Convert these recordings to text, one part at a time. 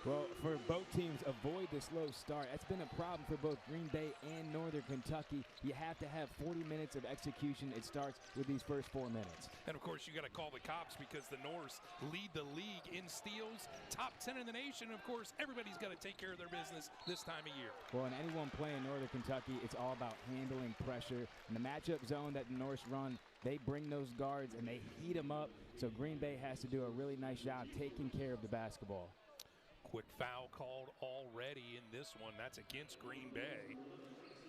Well, for both teams, avoid the slow start. That's been a problem for both Green Bay and Northern Kentucky. You have to have 40 minutes of execution. It starts with these first 4 minutes. And, of course, you got to call the cops because the Norse lead the league in steals, top 10 in the nation. And, of course, everybody's got to take care of their business this time of year. Well, and anyone playing Northern Kentucky, it's all about handling pressure. In the matchup zone that the Norse run, they bring those guards and they heat them up. So Green Bay has to do a really nice job taking care of the basketball. Quick foul called already in this one. That's against Green Bay.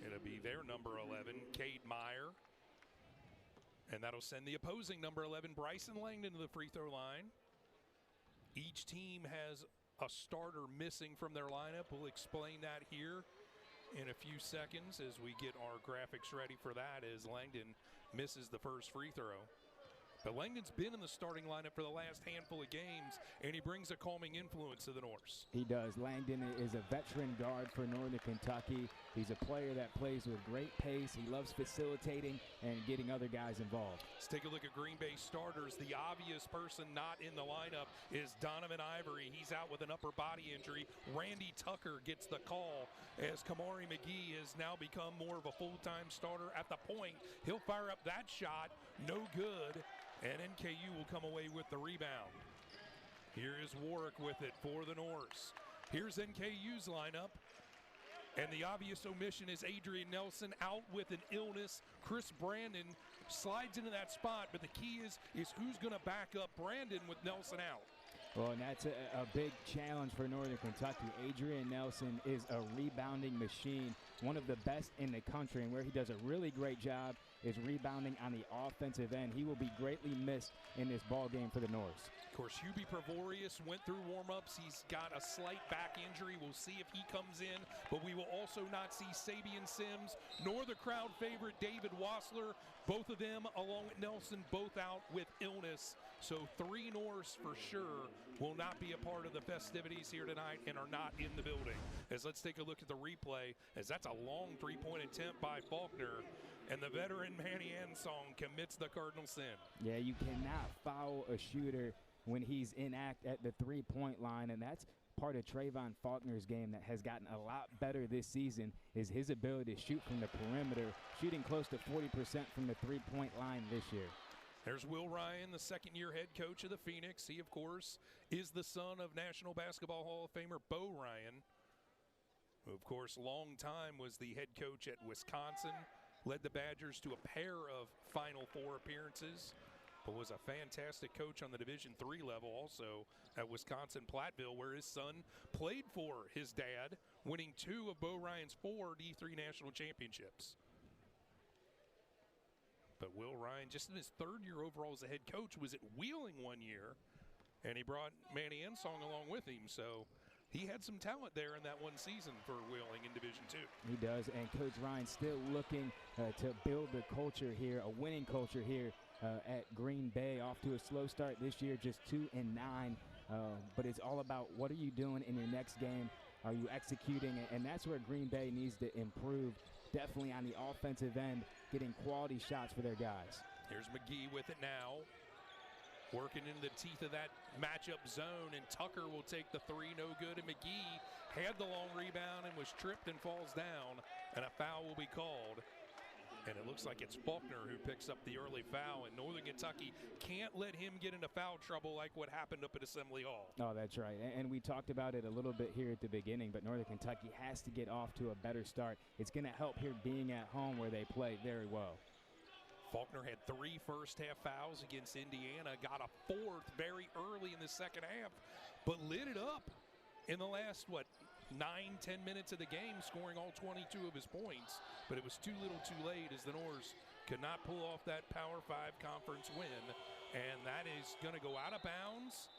It'll be their number 11, Cade Meyer. And that'll send the opposing number 11, Bryson Langdon, to the free throw line. Each team has a starter missing from their lineup. We'll explain that here in a few seconds as we get our graphics ready for that, as Langdon misses the first free throw. But Langdon's been in the starting lineup for the last handful of games, and he brings a calming influence to the Norse. He does. Langdon is a veteran guard for Northern Kentucky. He's a player that plays with great pace. He loves facilitating and getting other guys involved. Let's take a look at Green Bay starters. The obvious person not in the lineup is Donovan Ivory. He's out with an upper body injury. Randy Tucker gets the call as Kamari McGee has now become more of a full-time starter at the point. He'll fire up that shot. No good. And NKU will come away with the rebound. Here is Warwick with it for the Norse. Here's NKU's lineup. And the obvious omission is Adrian Nelson out with an illness. Chris Brandon slides into that spot, but the key is who's going to back up Brandon with Nelson out. Well, and that's a big challenge for Northern Kentucky. Adrian Nelson is a rebounding machine, one of the best in the country, and where he does a really great job is rebounding on the offensive end. He will be greatly missed in this ball game for the Norse. Of course, Hubie Prevorius went through warm-ups. He's got a slight back injury. We'll see if he comes in, but we will also not see Sabian Sims nor the crowd favorite David Wassler. Both of them, along with Nelson, both out with illness. So 3 Norse for sure will not be a part of the festivities here tonight and are not in the building. As let's take a look at the replay, as that's a long three-point attempt by Faulkner, and the veteran Manny Ansong commits the cardinal sin. Yeah, you cannot foul a shooter when he's inact at the three-point line, and that's part of Trayvon Faulkner's game that has gotten a lot better this season, is his ability to shoot from the perimeter, shooting close to 40% from the three-point line this year. There's Will Ryan, the second-year head coach of the Phoenix. He, of course, is the son of National Basketball Hall of Famer Bo Ryan, who, of course, long time was the head coach at Wisconsin, led the Badgers to a pair of Final Four appearances, but was a fantastic coach on the Division III level also at Wisconsin-Platteville, where his son played for his dad, winning 2 of Bo Ryan's 4 D3 national championships. But Will Ryan, just in his 3rd year overall as a head coach, was at Wheeling one year, and he brought Manny Ensong along with him. So he had some talent there in that one season for Wheeling in Division II. He does, and Coach Ryan still looking to build the culture here, a winning culture here at Green Bay. Off to a slow start this year, just 2-9. But it's all about what are you doing in your next game? Are you executing? And that's where Green Bay needs to improve, definitely on the offensive end, getting quality shots for their guys. Here's McGee with it now, working into the teeth of that matchup zone, and Tucker will take the 3, no good, and McGee had the long rebound and was tripped and falls down, and a foul will be called. And it looks like it's Faulkner who picks up the early foul, and Northern Kentucky can't let him get into foul trouble like what happened up at Assembly Hall. Oh, that's right. And we talked about it a little bit here at the beginning, but Northern Kentucky has to get off to a better start. It's going to help here being at home where they play very well. Faulkner had 3 first-half fouls against Indiana, got a 4th very early in the second half, but lit it up in the last, 9-10 minutes of the game, scoring all 22 of his points. But it was too little too late as the Norse could not pull off that Power 5 conference win. And that is going to go out of bounds.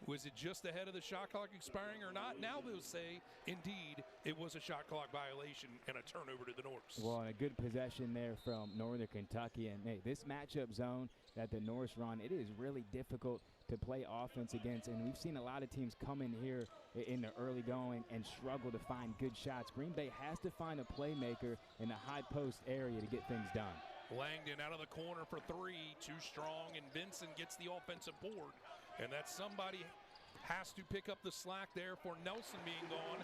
Was it just ahead of the shot clock expiring or not? Now they'll say, indeed, it was a shot clock violation and a turnover to the Norse. Well, and a good possession there from Northern Kentucky. And, hey, this matchup zone that the Norse run, it is really difficult to play offense against. And we've seen a lot of teams come in here in the early going and struggle to find good shots. Green Bay has to find a playmaker in the high post area to get things done. Langdon out of the corner for 3, too strong, and Vincent gets the offensive board. And that's somebody has to pick up the slack there for Nelson being gone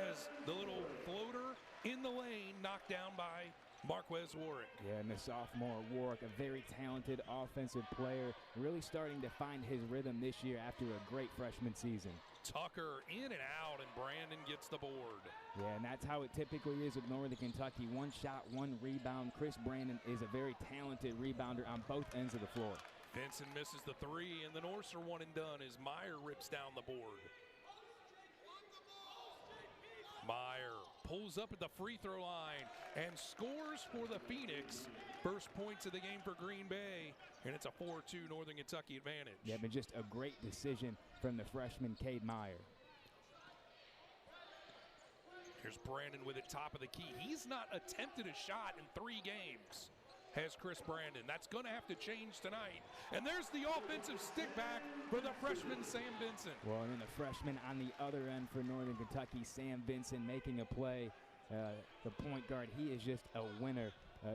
as the little floater in the lane knocked down by Marquez Warwick. Yeah, and the sophomore Warwick, a very talented offensive player, really starting to find his rhythm this year after a great freshman season. Tucker in and out, and Brandon gets the board. Yeah, and that's how it typically is with Northern Kentucky. One shot, one rebound. Chris Brandon is a very talented rebounder on both ends of the floor. Vincent misses the three, and the Norse are one and done as Meyer rips down the board. Meyer pulls up at the free throw line and scores for the Phoenix. First points of the game for Green Bay, and it's a 4-2 Northern Kentucky advantage. Yeah, but just a great decision from the freshman Cade Meyer. Here's Brandon with it top of the key. He's not attempted a shot in 3 games, has Chris Brandon. That's going to have to change tonight. And there's the offensive stick back for the freshman Sam Vincent. Well, and then the freshman on the other end for Northern Kentucky, Sam Vincent, making a play. The point guard, he is just a winner,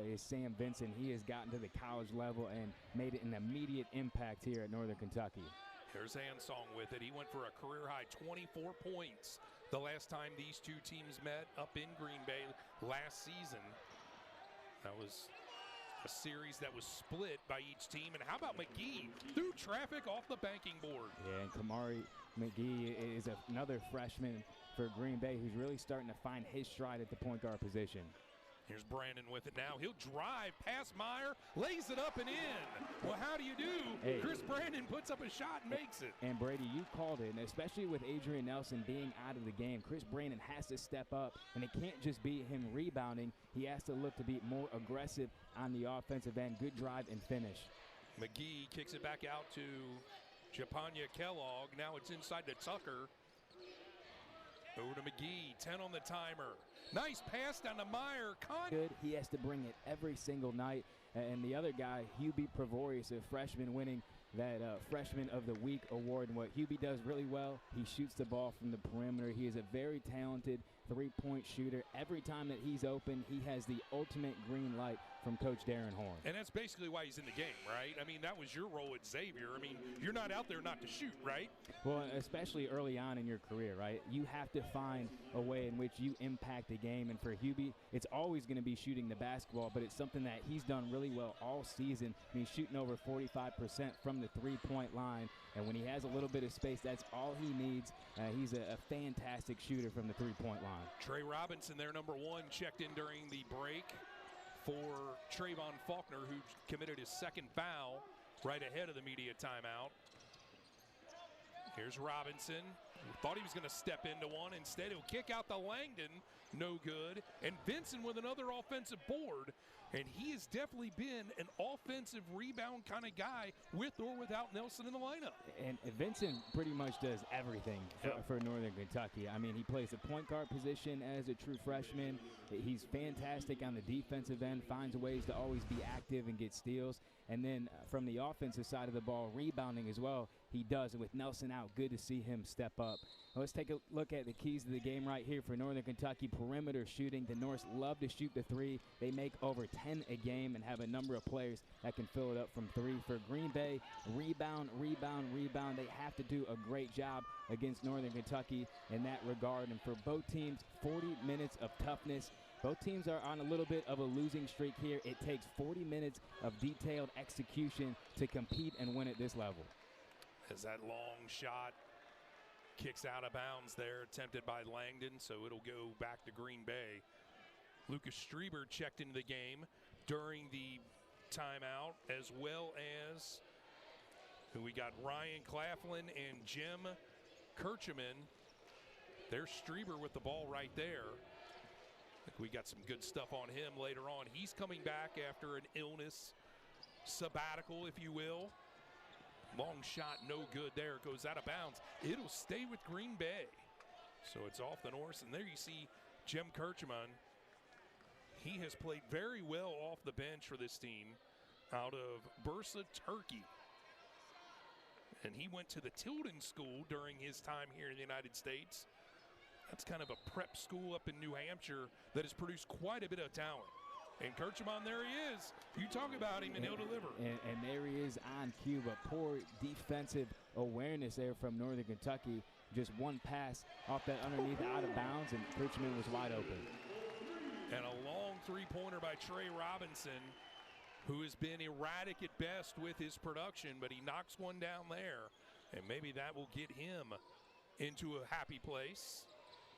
is Sam Vincent. He has gotten to the college level and made an immediate impact here at Northern Kentucky. Here's Ansong with it. He went for a career-high 24 points the last time these two teams met up in Green Bay last season. That was a series that was split by each team. And how about McGee through traffic off the banking board? Yeah, and Kamari McGee is another freshman for Green Bay who's really starting to find his stride at the point guard position. Here's Brandon with it now. He'll drive past Meyer, lays it up and in. Well, how do you do? Hey. Chris Brandon puts up a shot and makes it. And Brady, you called it, and especially with Adrian Nelson being out of the game, Chris Brandon has to step up, and it can't just be him rebounding. He has to look to be more aggressive on the offensive end. Good drive and finish. McGee kicks it back out to Japanya Kellogg. Now it's inside to Tucker. Over to McGee, 10 on the timer. Nice pass down to Meyer. Good. He has to bring it every single night. And the other guy, Hubie Prevoris, a freshman, winning that Freshman of the Week award. And what Hubie does really well, he shoots the ball from the perimeter. He is a very talented three-point shooter. Every time that he's open, he has the ultimate green light from Coach Darren Horn. And that's basically why he's in the game, right? I mean, that was your role at Xavier. I mean, you're not out there not to shoot, right? Well, especially early on in your career, right? You have to find a way in which you impact the game. And for Hubie, it's always going to be shooting the basketball, but it's something that he's done really well all season. I mean, he's shooting over 45% from the three-point line. And when he has a little bit of space, that's all he needs. He's a fantastic shooter from the three-point line. Trey Robinson, their number 1, checked in during the break for Trayvon Faulkner, who committed his second foul right ahead of the media timeout. Here's Robinson. Thought he was going to step into one. Instead, he'll kick out to Langdon. No good. And Vincent with another offensive board. And he has definitely been an offensive rebound kind of guy with or without Nelson in the lineup. And Vincent pretty much does everything for Northern Kentucky. I mean, he plays the point guard position as a true freshman. He's fantastic on the defensive end, finds ways to always be active and get steals. And then from the offensive side of the ball, rebounding as well, he does. And with Nelson out, good to see him step up. Now let's take a look at the keys to the game right here for Northern Kentucky. Perimeter shooting. The Norse love to shoot the three. They make over 10 a game and have a number of players that can fill it up from three. For Green Bay, rebound, rebound, rebound. They have to do a great job against Northern Kentucky in that regard. And for both teams, 40 minutes of toughness. Both teams are on a little bit of a losing streak here. It takes 40 minutes of detailed execution to compete and win at this level. As that long shot kicks out of bounds there, attempted by Langdon, so it'll go back to Green Bay. Lucas Strieber checked into the game during the timeout, as well as we got Ryan Claflin and Jim Kirchman. There's Strieber with the ball right there. I think we got some good stuff on him later on. He's coming back after an illness sabbatical, if you will. Long shot, no good there. It goes out of bounds. It'll stay with Green Bay. So it's off the Norse. And there you see Jim Kirchman. He has played very well off the bench for this team out of Bursa, Turkey. And he went to the Tilden School during his time here in the United States. That's kind of a prep school up in New Hampshire that has produced quite a bit of talent. And Kirchman, there he is. You talk about him, and he'll deliver. And there he is on cue, but poor defensive awareness there from Northern Kentucky. Just one pass off that underneath out of bounds, and Kirchman was wide open. And a long three-pointer by Trey Robinson, who has been erratic at best with his production, but he knocks one down there, and maybe that will get him into a happy place.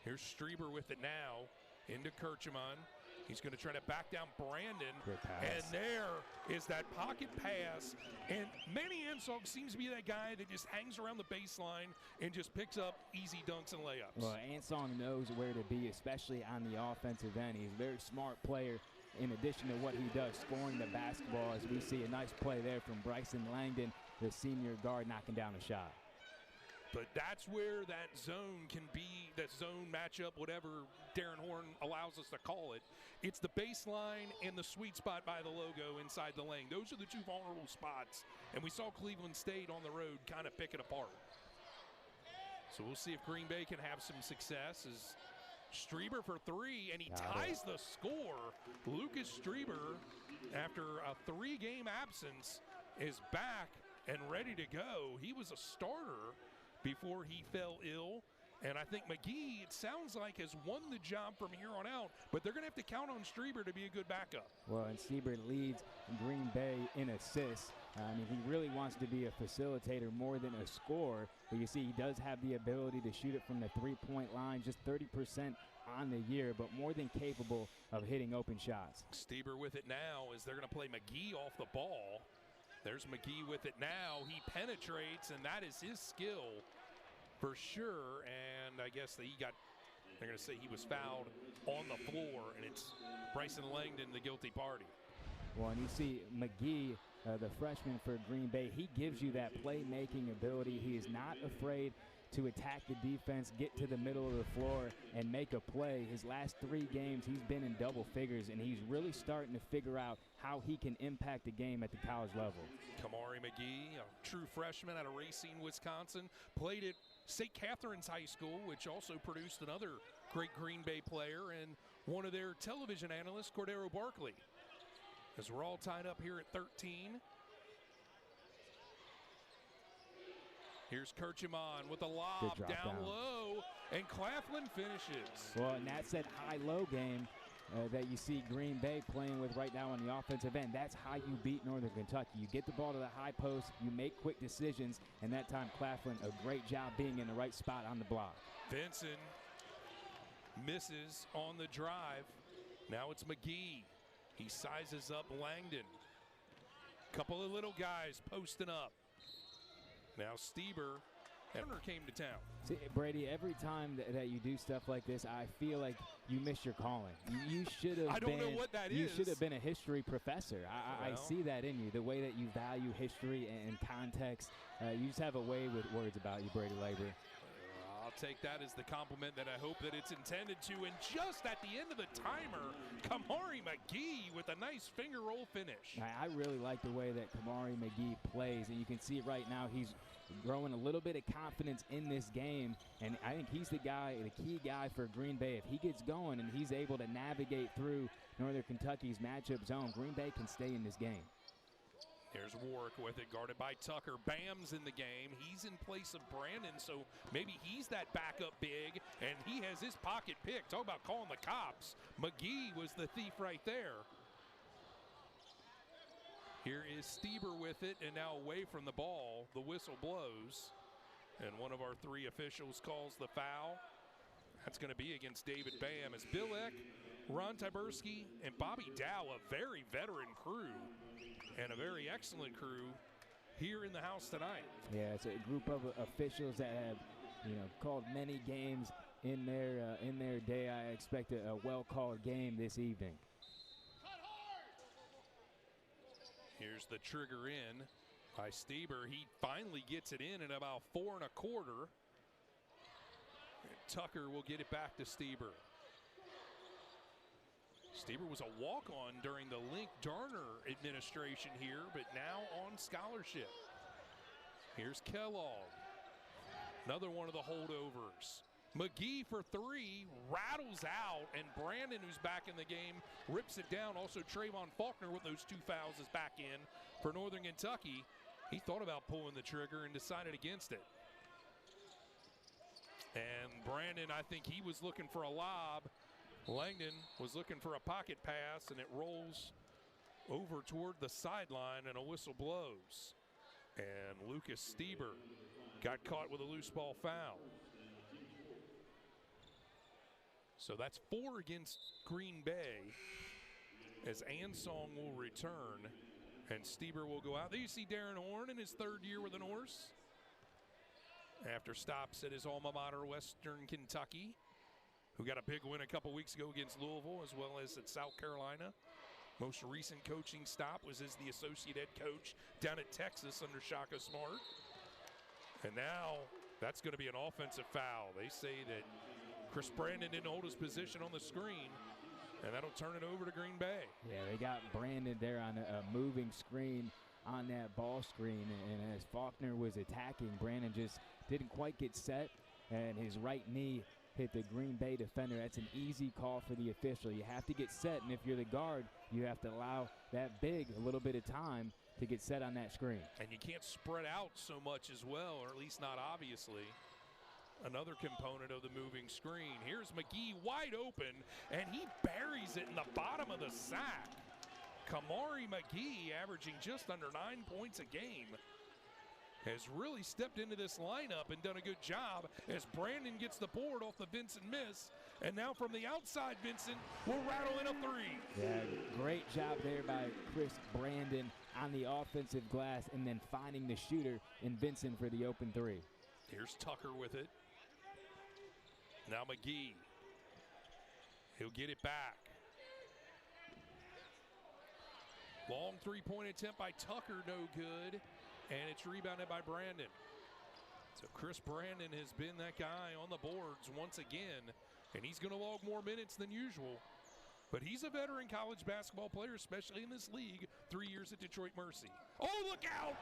Here's Strieber with it now, into Kirchman. He's going to try to back down Brandon, and there is that pocket pass. And Manny Ansog seems to be that guy that just hangs around the baseline and just picks up easy dunks and layups. Well, Ansong knows where to be, especially on the offensive end. He's a very smart player in addition to what he does, scoring the basketball, as we see a nice play there from Bryson Langdon, the senior guard, knocking down a shot. But that's where that zone can be, that zone matchup, whatever Darren Horn allows us to call it. It's the baseline and the sweet spot by the logo inside the lane. Those are the two vulnerable spots. And we saw Cleveland State on the road kind of pick it apart. So we'll see if Green Bay can have some success. As Strieber for three, and he ties the score. Lucas Strieber, after a 3-game absence, is back and ready to go. He was a starter before he fell ill, and I think McGee, it sounds like, has won the job from here on out, but they're going to have to count on Strieber to be a good backup. Well, and Strieber leads Green Bay in assists. I mean, he really wants to be a facilitator more than a scorer, but you see he does have the ability to shoot it from the three-point line, just 30% on the year, but more than capable of hitting open shots. Strieber with it now as they're going to play McGee off the ball. There's McGee with it now. He penetrates, and that is his skill for sure. And I guess they're going to say he was fouled on the floor, and it's Bryson Langdon, the guilty party. Well, and you see McGee, the freshman for Green Bay, he gives you that playmaking ability. He is not afraid to attack the defense, get to the middle of the floor, and make a play. His last 3 games, he's been in double figures, and he's really starting to figure out how he can impact the game at the college level. Kamari McGee, a true freshman out of Racine, Wisconsin, played at St. Catherine's High School, which also produced another great Green Bay player, and one of their television analysts, Cordero Barkley. As we're all tied up here at 13. Here's Kirchman with a lob down low, and Claflin finishes. Well, and that's that high-low game that you see Green Bay playing with right now on the offensive end. That's how you beat Northern Kentucky. You get the ball to the high post, you make quick decisions, and that time Claflin, a great job being in the right spot on the block. Vinson misses on the drive. Now it's McGee. He sizes up Langdon. Couple of little guys posting up. Now Strieber, Turner came to town. See, Brady, every time that you do stuff like this, I feel like you miss your calling. You should have I don't know what that is. You should have been a history professor. I see that in you, the way that you value history and context. You just have a way with words about you, Brady Labor. I'll take that as the compliment that I hope that it's intended to. And just at the end of the timer, Kamari McGee with a nice finger roll finish. I really like the way that Kamari McGee plays, and you can see right now he's growing a little bit of confidence in this game, and I think he's the guy, the key guy for Green Bay. If he gets going and he's able to navigate through Northern Kentucky's matchup zone, Green Bay can stay in this game. Here's Warwick with it, guarded by Tucker. Bam's in the game. He's in place of Brandon, so maybe he's that backup big, and he has his pocket picked. Talk about calling the cops. McGee was the thief right there. Here is Strieber with it, and now away from the ball. The whistle blows, and one of our 3 officials calls the foul. That's going to be against David Bam, as Bill Eck, Ron Tyberski, and Bobby Dow, a very veteran crew and a very excellent crew here in the house tonight. Yeah, it's a group of officials that have, called many games in their day. I expect a well-called game this evening. Here's the trigger in by Strieber. He finally gets it in at about 4 1/4. And Tucker will get it back to Strieber. Strieber was a walk-on during the Link Darner administration here, but now on scholarship. Here's Kellogg. Another one of the holdovers. McGee for three, rattles out, and Brandon, who's back in the game, rips it down. Also, Trayvon Faulkner with those 2 fouls is back in for Northern Kentucky. He thought about pulling the trigger and decided against it. And Brandon, I think he was looking for a lob. Langdon was looking for a pocket pass, and it rolls over toward the sideline, and a whistle blows. And Lucas Stieber got caught with a loose ball foul. So that's 4 against Green Bay, as Ansong will return and Stieber will go out. There you see Darren Horn in his 3rd year with the Norse, after stops at his alma mater, Western Kentucky, who got a big win a couple weeks ago against Louisville, as well as at South Carolina. Most recent coaching stop was as the associate head coach down at Texas under Shaka Smart. And now that's going to be an offensive foul. They say that Chris Brandon didn't hold his position on the screen, and that'll turn it over to Green Bay. Yeah, they got Brandon there on a moving screen on that ball screen, and as Faulkner was attacking, Brandon just didn't quite get set, and his right knee hit the Green Bay defender. That's an easy call for the official. You have to get set, and if you're the guard, you have to allow that big a little bit of time to get set on that screen. And you can't spread out so much as well, or at least not obviously. Another component of the moving screen. Here's McGee wide open, and he buries it in the bottom of the sack. Kamari McGee, averaging just under 9 points a game, has really stepped into this lineup and done a good job as Brandon gets the board off the Vincent miss. And now from the outside, Vincent will rattle in a 3. Yeah, great job there by Chris Brandon on the offensive glass, and then finding the shooter in Vincent for the open 3. Here's Tucker with it. Now McGee. He'll get it back. Long 3-point attempt by Tucker, no good. And it's rebounded by Brandon. So Chris Brandon has been that guy on the boards once again, and he's going to log more minutes than usual. But he's a veteran college basketball player, especially in this league. 3 years at Detroit Mercy. Oh, look out!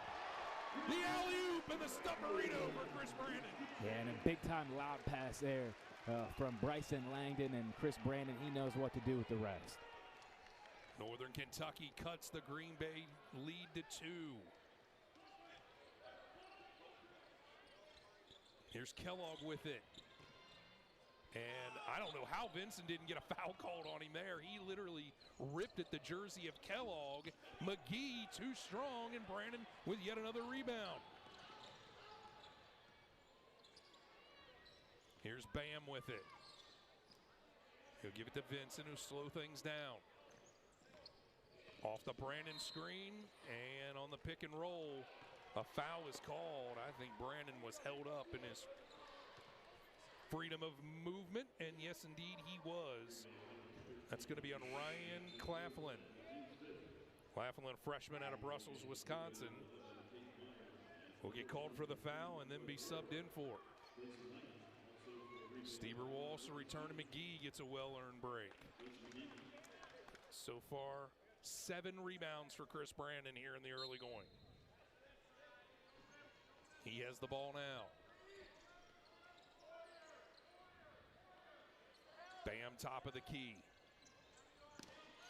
The alley-oop and the stufferino for Chris Brandon. Yeah, and a big-time lob pass there from Bryson Langdon, and Chris Brandon, he knows what to do with the rest. Northern Kentucky cuts the Green Bay lead to 2. Here's Kellogg with it. And I don't know how Vincent didn't get a foul called on him there. He literally ripped at the jersey of Kellogg. McGee too strong, and Brandon with yet another rebound. Here's Bam with it. He'll give it to Vincent, who'll slow things down. Off the Brandon screen, and on the pick and roll, a foul is called. I think Brandon was held up in his freedom of movement, and yes, indeed, he was. That's going to be on Ryan Claflin. Claflin, freshman out of Brussels, Wisconsin, will get called for the foul and then be subbed in for. Stieber will also return to McGee, gets a well-earned break. So far, 7 rebounds for Chris Brandon here in the early going. He has the ball now. Bam, top of the key.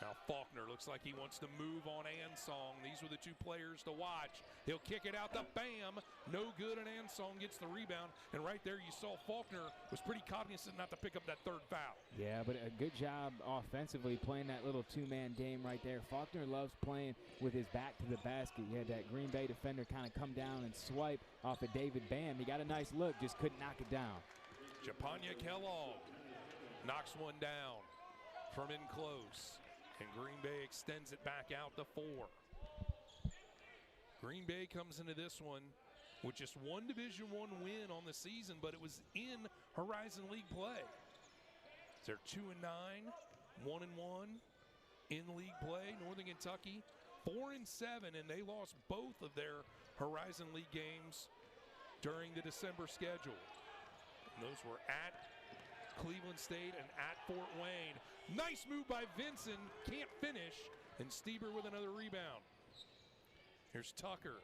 Now Faulkner looks like he wants to move on Ansong. These were the 2 players to watch. He'll kick it out to Bam. No good, and Ansong gets the rebound. And right there you saw Faulkner was pretty cognizant not to pick up that 3rd foul. Yeah, but a good job offensively playing that little 2-man game right there. Faulkner loves playing with his back to the basket. You had that Green Bay defender kind of come down and swipe off of David Bam. He got a nice look, just couldn't knock it down. Japanya Kellogg knocks one down from in close. And Green Bay extends it back out to 4. Green Bay comes into this one with just 1 Division I win on the season, but it was in Horizon League play. They're 2-9, 1-1 in league play. Northern Kentucky 4-7, and they lost both of their Horizon League games during the December schedule. And those were at Cleveland State and at Fort Wayne. Nice move by Vincent, can't finish, and Stieber with another rebound. Here's Tucker.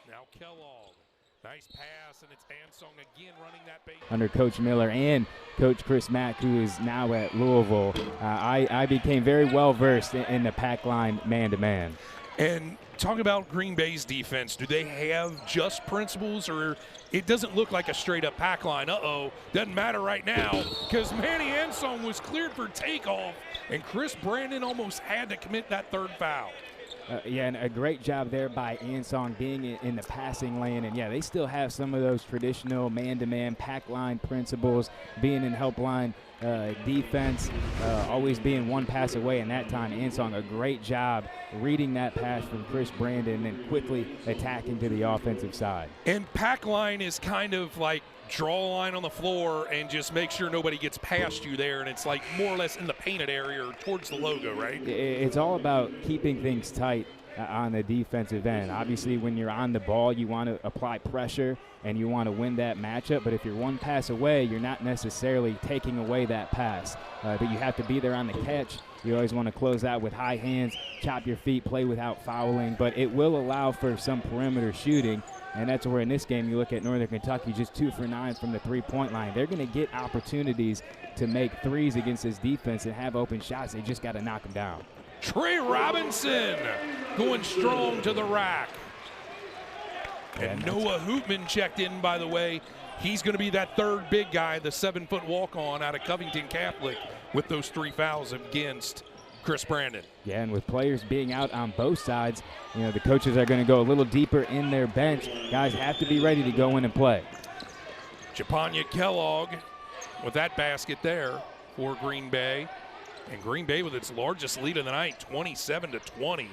Now Kellogg Nice pass, and it's Ansong again running that base. Under Coach Miller and Coach Chris Mack, who is now at Louisville, I became very well versed in the pack line man-to-man. And talk about Green Bay's defense. Do they have just principles, or it doesn't look like a straight-up pack line? Doesn't matter right now because Manny Ansong was cleared for takeoff, and Chris Brandon almost had to commit that third foul. Yeah, and a great job there by Ansong being in the passing lane. And, yeah, they still have some of those traditional man-to-man pack line principles, being in help line defense, always being one pass away. And that time, Ansong, a great job reading that pass from Chris Brandon and quickly attacking to the offensive side. And pack line is kind of like draw a line on the floor and just make sure nobody gets past you there, and it's like more or less in the painted area or towards the logo, right? It's all about keeping things tight on the defensive end. Obviously, when you're on the ball, you want to apply pressure and you want to win that matchup, but if you're one pass away, you're not necessarily taking away that pass, but you have to be there on the catch. You always want to close out with high hands, chop your feet, play without fouling, but it will allow for some perimeter shooting. And that's where in this game you look at Northern Kentucky, just 2 for 9 from the three-point line. They're going to get opportunities to make threes against this defense and have open shots. They just got to knock them down. Trey Robinson going strong to the rack. And Noah Hoopman checked in, by the way. He's going to be that third big guy, the 7-foot walk-on out of Covington Catholic with those 3 fouls against Chris Brandon. Yeah, and with players being out on both sides, you know, the coaches are going to go a little deeper in their bench. Guys have to be ready to go in and play. Japanya Kellogg with that basket there for Green Bay. And Green Bay with its largest lead of the night, 27-20.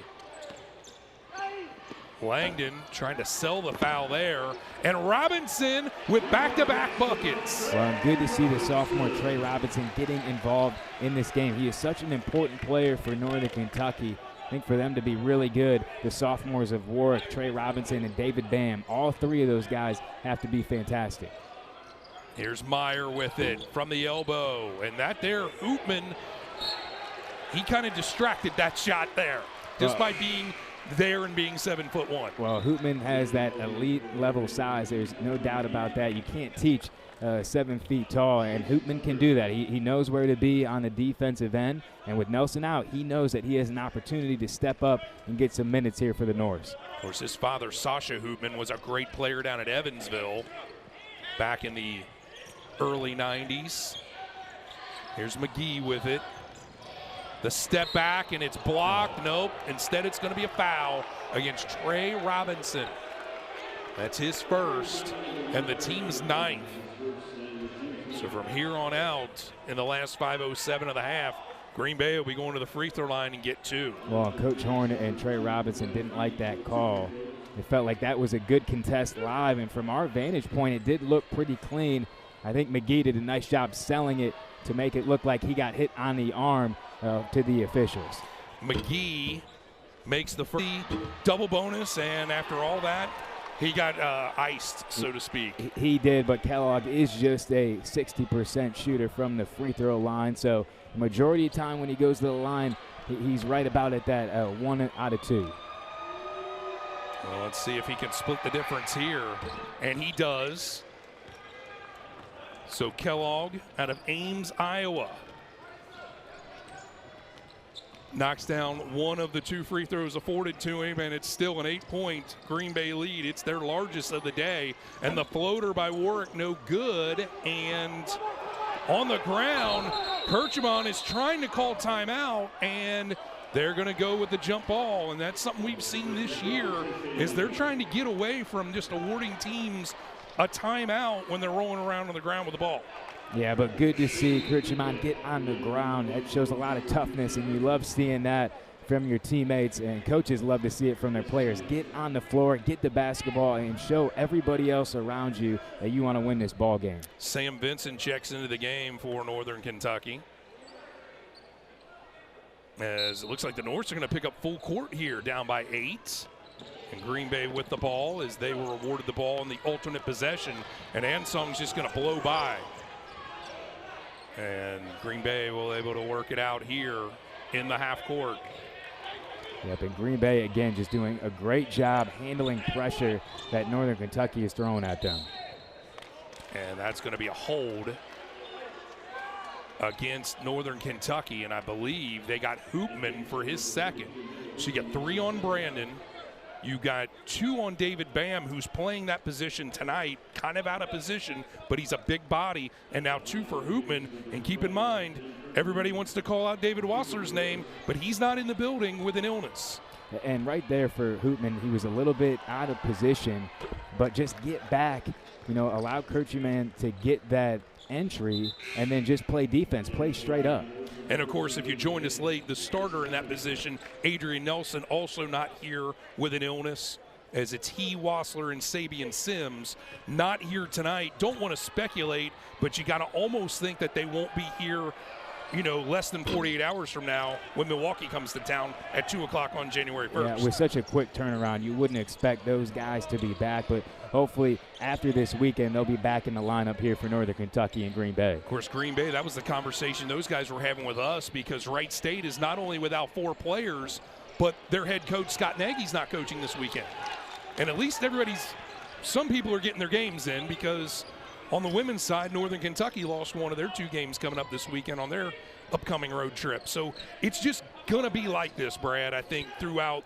Langdon trying to sell the foul there. And Robinson with back-to-back buckets. Well, good to see the sophomore Trey Robinson getting involved in this game. He is such an important player for Northern Kentucky. I think for them to be really good, the sophomores of Warwick, Trey Robinson, and David Bam, all 3 of those guys have to be fantastic. Here's Meyer with it from the elbow. And that there, Hoopman, he kind of distracted that shot there just by being there and being 7'1". Well, Hoopman has that elite level size. There's no doubt about that. You can't teach 7 feet tall, and Hoopman can do that. He knows where to be on the defensive end, and with Nelson out, he knows that he has an opportunity to step up and get some minutes here for the Norse. Of course, his father, Sasha Hoopman, was a great player down at Evansville back in the early 90s. Here's McGee with it. The step back, and it's blocked. Nope. Instead, it's going to be a foul against Trey Robinson. That's his first and the team's 9th. So from here on out, in the last 5:07 of the half, Green Bay will be going to the free throw line and get 2. Well, Coach Horn and Trey Robinson didn't like that call. It felt like that was a good contest live, and from our vantage point, it did look pretty clean. I think McGee did a nice job selling it to make it look like he got hit on the arm to the officials. McGee makes the first double bonus, and after all that, he got iced, so to speak. He did, but Kellogg is just a 60% shooter from the free throw line, so the majority of the time when he goes to the line, he's right about at that 1 out of 2. Well, let's see if he can split the difference here, and he does. So Kellogg out of Ames, Iowa, knocks down one of the 2 free throws afforded to him, and it's still an 8-point Green Bay lead. It's their largest of the day, and the floater by Warwick no good. And on the ground, Kirchman is trying to call timeout, and they're going to go with the jump ball. And that's something we've seen this year, is they're trying to get away from just awarding teams a timeout when they're rolling around on the ground with the ball. Yeah, but good to see Kirchman get on the ground. That shows a lot of toughness, and you love seeing that from your teammates, and coaches love to see it from their players. Get on the floor, get the basketball, and show everybody else around you that you want to win this ball game. Sam Vincent checks into the game for Northern Kentucky, as it looks like the Norse are going to pick up full court here, down by 8. And Green Bay with the ball, as they were awarded the ball in the alternate possession, and Ansong's just going to blow by. And Green Bay will able to work it out here in the half court. Yep, and Green Bay, again, just doing a great job handling pressure that Northern Kentucky is throwing at them. And that's going to be a hold against Northern Kentucky, and I believe they got Hoopman for his second. So you got 3 on Brandon. You got 2 on David Bam, who's playing that position tonight, kind of out of position, but he's a big body. And now 2 for Hoopman. And keep in mind, everybody wants to call out David Wassler's name, but he's not in the building with an illness. And right there for Hoopman, he was a little bit out of position, but just get back, allow Kirchman to get that entry and then just play defense, play straight up. And of course, if you joined us late, the starter in that position, Adrian Nelson, also not here with an illness, as it's he, Wassler, and Sabian Sims not here tonight. Don't want to speculate, but you got to almost think that they won't be here, less than 48 hours from now when Milwaukee comes to town at 2 o'clock on January 1st. Yeah, with such a quick turnaround, you wouldn't expect those guys to be back, but hopefully after this weekend, they'll be back in the lineup here for Northern Kentucky and Green Bay. Of course, Green Bay, that was the conversation those guys were having with us, because Wright State is not only without 4 players, but their head coach, Scott Nagy's not coaching this weekend. And at least some people are getting their games in, because on the women's side, Northern Kentucky lost one of their 2 games coming up this weekend on their upcoming road trip. So it's just going to be like this, Brad, I think, throughout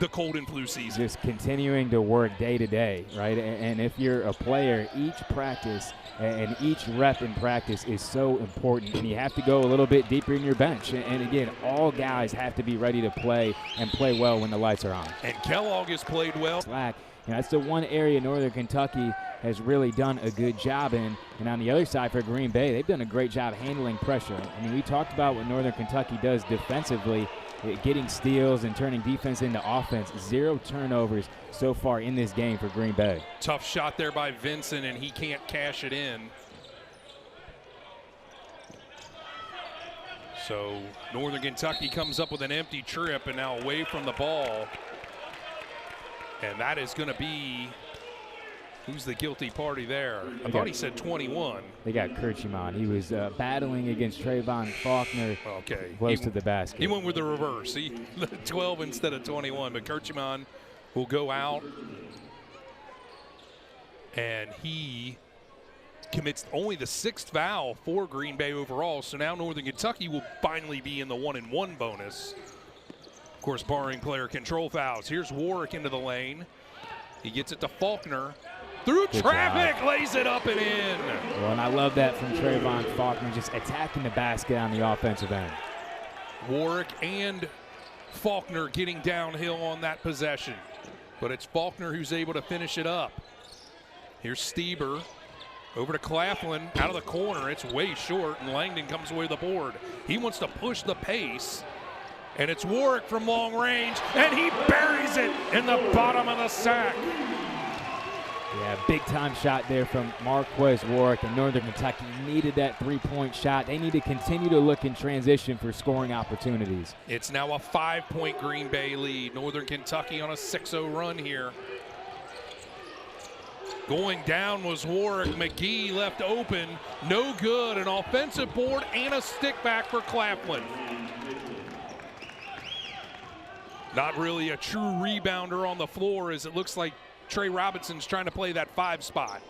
the cold and flu season. Just continuing to work day to day, right? And if you're a player, each practice and each rep in practice is so important, and you have to go a little bit deeper in your bench. And again, all guys have to be ready to play and play well when the lights are on. And Kellogg has played well. Slack, that's the one area Northern Kentucky has really done a good job in. And on the other side for Green Bay, they've done a great job handling pressure. I mean, we talked about what Northern Kentucky does defensively, getting steals and turning defense into offense. 0 turnovers so far in this game for Green Bay. Tough shot there by Vincent, and he can't cash it in. So Northern Kentucky comes up with an empty trip and now away from the ball. And that is going to be, who's the guilty party there? I thought he said 21. They got Kirchman. He was battling against Trayvon Faulkner. Okay. Close to the basket. He went with the reverse. 12 instead of 21. But Kirchman will go out. And he commits only the 6th foul for Green Bay overall. So now Northern Kentucky will finally be in the 1-and-1 bonus. Of course, barring player control fouls. Here's Warwick into the lane. He gets it to Faulkner. Through Good traffic, job. lays it up and in. Well, and I love that from Trayvon Faulkner, just attacking the basket on the offensive end. Warwick and Faulkner getting downhill on that possession. But it's Faulkner who's able to finish it up. Here's Stieber. Over to Claflin, out of the corner. It's way short, and Langdon comes away with the board. He wants to push the pace. And it's Warwick from long range, and he buries it in the bottom of the sack. Yeah, big-time shot there from Marquez Warwick, and Northern Kentucky needed that 3-point shot. They need to continue to look in transition for scoring opportunities. It's now a 5-point Green Bay lead. Northern Kentucky on a 6-0 run here. Going down was Warwick. McGee left open. No good. An offensive board and a stick back for Claflin. Not really a true rebounder on the floor, as it looks like Trey Robinson's trying to play that 5 spot.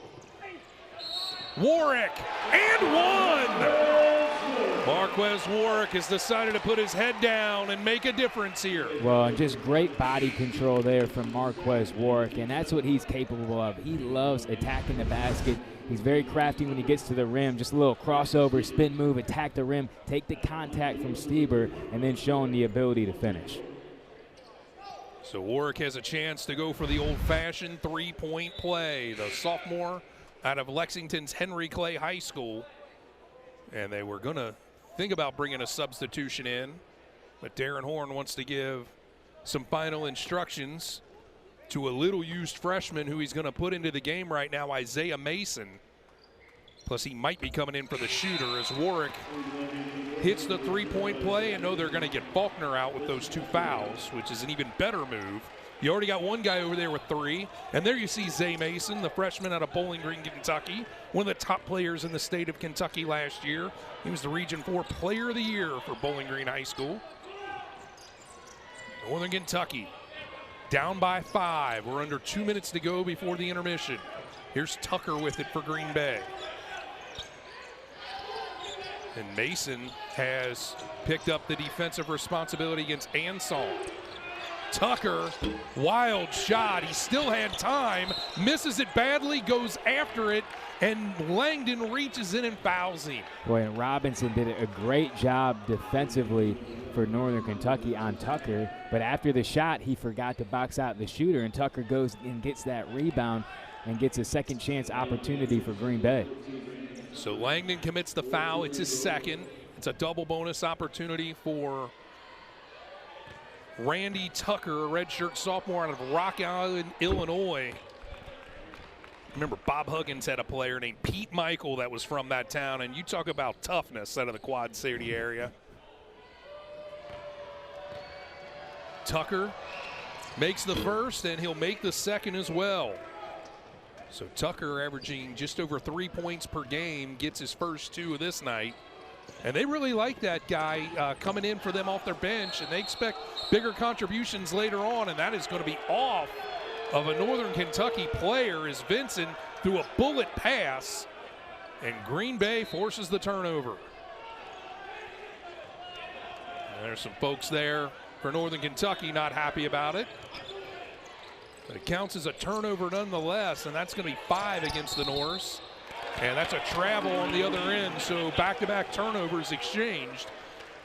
Warwick, and one! Marquez Warwick has decided to put his head down and make a difference here. Well, and just great body control there from Marquez Warwick, and that's what he's capable of. He loves attacking the basket. He's very crafty when he gets to the rim. Just a little crossover, spin move, attack the rim, take the contact from Stieber, and then showing the ability to finish. So Warwick has a chance to go for the old-fashioned 3-point play. The sophomore out of Lexington's Henry Clay High School. And they were going to think about bringing a substitution in, but Darren Horn wants to give some final instructions to a little-used freshman who he's going to put into the game right now, Isaiah Mason. Plus, he might be coming in for the shooter as Warwick hits the 3-point play, and know they're going to get Faulkner out with those 2 fouls, which is an even better move. You already got one guy over there with 3, and there you see Zay Mason, the freshman out of Bowling Green, Kentucky, one of the top players in the state of Kentucky last year. He was the Region 4 Player of the Year for Bowling Green High School. Northern Kentucky down by 5. We're under 2 minutes to go before the intermission. Here's Tucker with it for Green Bay. And Mason has picked up the defensive responsibility against Ansong. Tucker, wild shot. He still had time, misses it badly, goes after it, and Langdon reaches in and fouls him. Boy, and Robinson did a great job defensively for Northern Kentucky on Tucker, but after the shot, he forgot to box out the shooter, and Tucker goes and gets that rebound and gets a second chance opportunity for Green Bay. So Langdon commits the foul. It's his second. It's a double bonus opportunity for Randy Tucker, a redshirt sophomore out of Rock Island, Illinois. Remember, Bob Huggins had a player named Pete Michael that was from that town, and you talk about toughness out of the Quad City area. Tucker makes the first, and he'll make the second as well. So Tucker, averaging just over 3 points per game, gets his first 2 of this night. And they really like that guy coming in for them off their bench, and they expect bigger contributions later on, and that is going to be off of a Northern Kentucky player as Vincent threw a bullet pass, and Green Bay forces the turnover. And there's some folks there for Northern Kentucky not happy about it. But it counts as a turnover nonetheless, and that's going to be 5 against the Norse. And that's a travel on the other end, so back-to-back turnovers exchanged.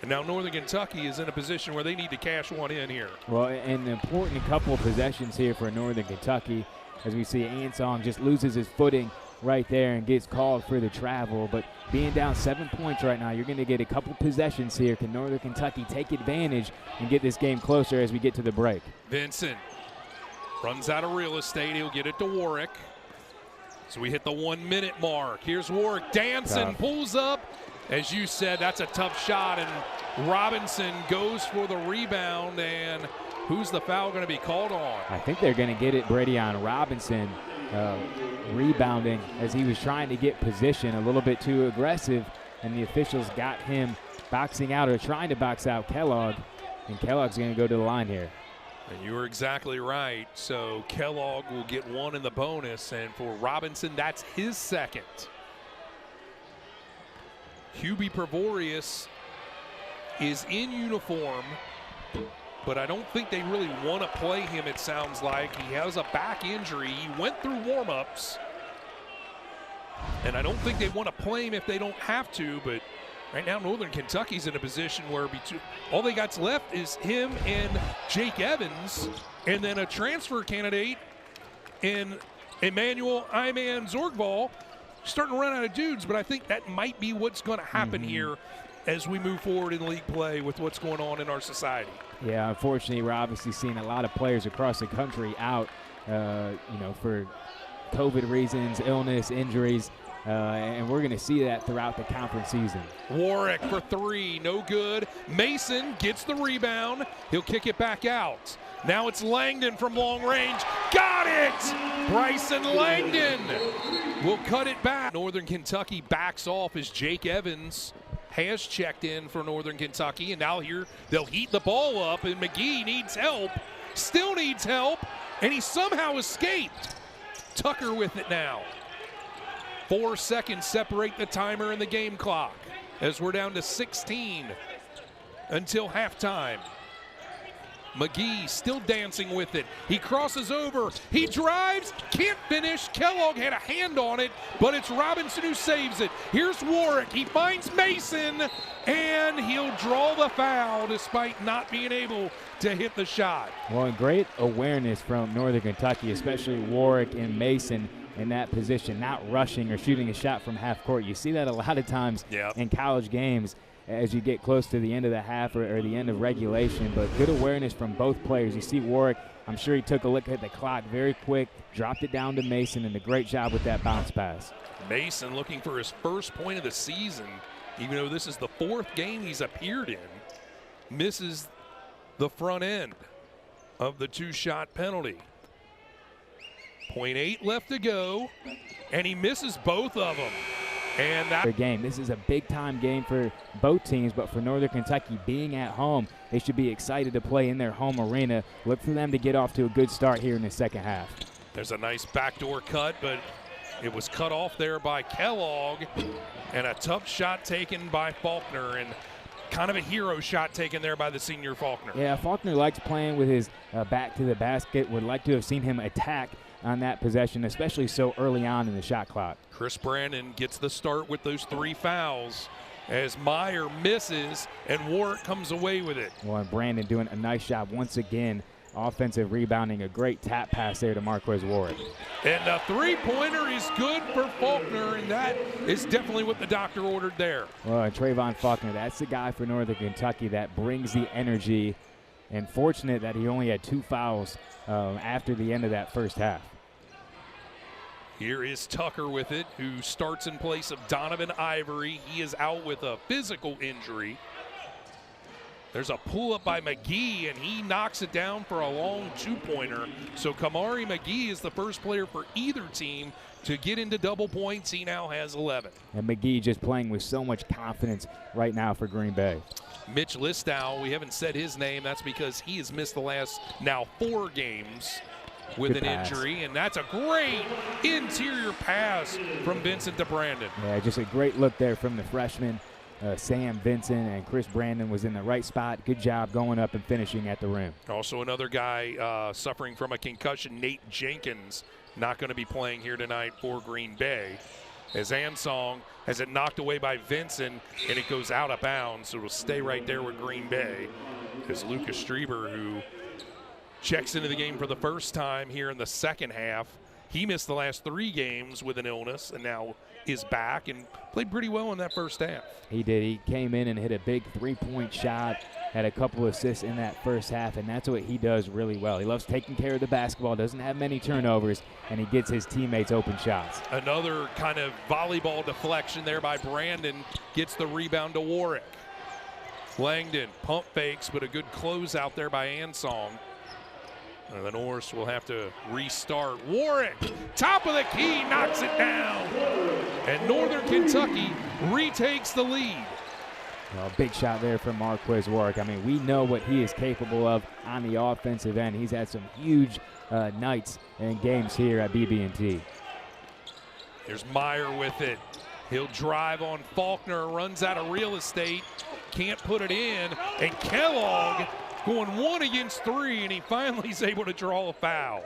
And now Northern Kentucky is in a position where they need to cash one in here. Well, an important couple of possessions here for Northern Kentucky, as we see Ansong just loses his footing right there and gets called for the travel. But being down 7 points right now, you're going to get a couple possessions here. Can Northern Kentucky take advantage and get this game closer as we get to the break? Vincent runs out of real estate. He'll get it to Warwick. So we hit the 1 minute mark. Here's Warwick dancing, pulls up. As you said, that's a tough shot, and Robinson goes for the rebound, and who's the foul going to be called on? I think they're going to get it, Brady, on Robinson rebounding as he was trying to get position, a little bit too aggressive, and the officials got him boxing out or trying to box out Kellogg, and Kellogg's going to go to the line here. And you were exactly right. So Kellogg will get 1 in the bonus, and for Robinson, that's his second. Hubie Prevorius is in uniform, but I don't think they really want to play him, it sounds like. He has a back injury. He went through warm-ups, and I don't think they want to play him if they don't have to, but right now Northern Kentucky's in a position where all they got left is him and Jake Evans, and then a transfer candidate in Emmanuel Iman Zorgval. Starting to run out of dudes, but I think that might be what's going to happen here as we move forward in league play with what's going on in our society. Yeah, unfortunately, we're obviously seeing a lot of players across the country out, for COVID reasons, illness, injuries, and we're going to see that throughout the conference season. Warwick for 3, no good. Mason gets the rebound. He'll kick it back out. Now it's Langdon from long range. Got it! Bryson Langdon will cut it back. Northern Kentucky backs off as Jake Evans has checked in for Northern Kentucky. And now here they'll heat the ball up, and McGee needs help. Still needs help, and he somehow escaped. Tucker with it now. 4 seconds separate the timer and the game clock as we're down to 16 until halftime. McGee still dancing with it. He crosses over. He drives. Can't finish. Kellogg had a hand on it, but it's Robinson who saves it. Here's Warwick. He finds Mason, and he'll draw the foul despite not being able to hit the shot. Well, and great awareness from Northern Kentucky, especially Warwick and Mason in that position, not rushing or shooting a shot from half court. You see that a lot of times in college games as you get close to the end of the half or the end of regulation, but good awareness from both players. You see Warwick, I'm sure he took a look at the clock very quick, dropped it down to Mason, and a great job with that bounce pass. Mason looking for his first point of the season, even though this is the 4th game he's appeared in, misses the front end of the 2-shot penalty. 0.8 left to go, and he misses both of them. And that their game. This is a big-time game for both teams, but for Northern Kentucky, being at home, they should be excited to play in their home arena. Look for them to get off to a good start here in the second half. There's a nice backdoor cut, but it was cut off there by Kellogg, and a tough shot taken by Faulkner, and kind of a hero shot taken there by the senior Faulkner. Yeah, Faulkner likes playing with his back to the basket. Would like to have seen him attack on that possession, especially so early on in the shot clock. Chris Brandon gets the start with those 3 fouls as Meyer misses and Warwick comes away with it. Well, and Brandon doing a nice job once again, offensive rebounding, a great tap pass there to Marquez Warwick. And the three-pointer is good for Faulkner, and that is definitely what the doctor ordered there. Well, and Trayvon Faulkner, that's the guy for Northern Kentucky that brings the energy, and fortunate that he only had 2 fouls after the end of that first half. Here is Tucker with it, who starts in place of Donovan Ivory. He is out with a physical injury. There's a pull-up by McGee, and he knocks it down for a long 2-pointer. So Kamari McGee is the first player for either team to get into double points. He now has 11. And McGee just playing with so much confidence right now for Green Bay. Mitch Listow, we haven't said his name. That's because he has missed the last now 4 games with Good an pass. injury, and that's a great interior pass from Vincent to Brandon. Yeah, just a great look there from the freshman, Sam Vincent, and Chris Brandon was in the right spot. Good job going up and finishing at the rim. Also another guy suffering from a concussion, Nate Jenkins, not going to be playing here tonight for Green Bay. As Ansong has it knocked away by Vincent, and it goes out of bounds, so it'll stay right there with Green Bay. As Lucas Strieber, who checks into the game for the first time here in the second half. He missed the last 3 games with an illness and now is back and played pretty well in that first half. He did. He came in and hit a big 3-point shot, had a couple assists in that first half, and that's what he does really well. He loves taking care of the basketball, doesn't have many turnovers, and he gets his teammates open shots. Another kind of volleyball deflection there by Brandon, gets the rebound to Warwick. Langdon pump fakes, but a good close out there by Ansong. And the Norse will have to restart. Warwick, top of the key, knocks it down. And Northern Kentucky retakes the lead. Well, big shot there from Marquez Warwick. I mean, we know what he is capable of on the offensive end. He's had some huge nights and games here at BB&T. There's Meyer with it. He'll drive on Faulkner, runs out of real estate, can't put it in, and Kellogg going 1 against 3, and he finally is able to draw a foul.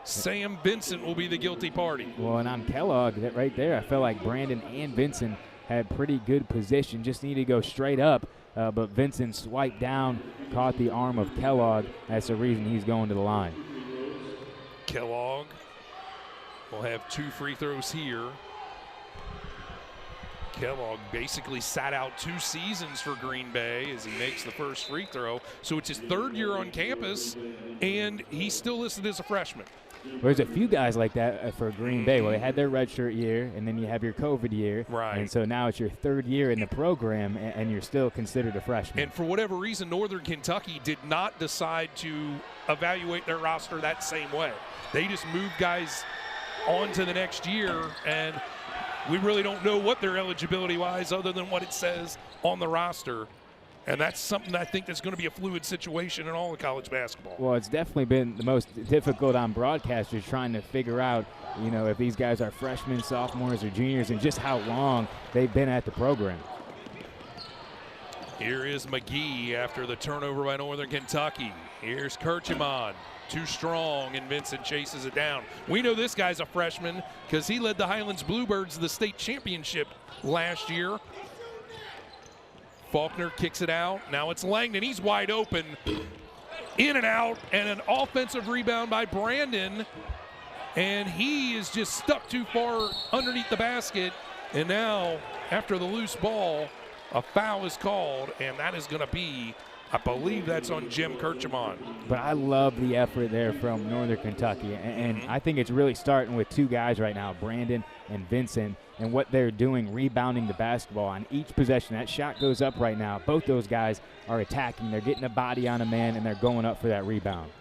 Sam Vincent will be the guilty party. Well, and on Kellogg, that right there, I felt like Brandon and Vincent had pretty good position, just needed to go straight up, but Vincent swiped down, caught the arm of Kellogg. That's the reason he's going to the line. Kellogg will have 2 free throws here. Kellogg basically sat out 2 seasons for Green Bay as he makes the first free throw. So it's his 3rd year on campus, and he's still listed as a freshman. There's a few guys like that for Green Bay. Well, they had their redshirt year, and then you have your COVID year. Right. And so now it's your 3rd year in the program, and you're still considered a freshman. And for whatever reason, Northern Kentucky did not decide to evaluate their roster that same way. They just moved guys on to the next year, and we really don't know what their eligibility-wise other than what it says on the roster. And that's something I think that's going to be a fluid situation in all of college basketball. Well, it's definitely been the most difficult on broadcasters trying to figure out, you know, if these guys are freshmen, sophomores, or juniors, and just how long they've been at the program. Here is McGee after the turnover by Northern Kentucky. Here's Kirchemon. Too strong, and Vincent chases it down. We know this guy's a freshman because he led the Highlands Bluebirds to the state championship last year. Faulkner kicks it out. Now it's Langdon. He's wide open. In and out, and an offensive rebound by Brandon. And he is just stuck too far underneath the basket. And now, after the loose ball, a foul is called, and that is going to be, I believe that's on Jim Kirchemon. But I love the effort there from Northern Kentucky, and I think it's really starting with 2 guys right now, Brandon and Vincent, and what they're doing, rebounding the basketball on each possession. That shot goes up right now. Both those guys are attacking. They're getting a body on a man, and they're going up for that rebound.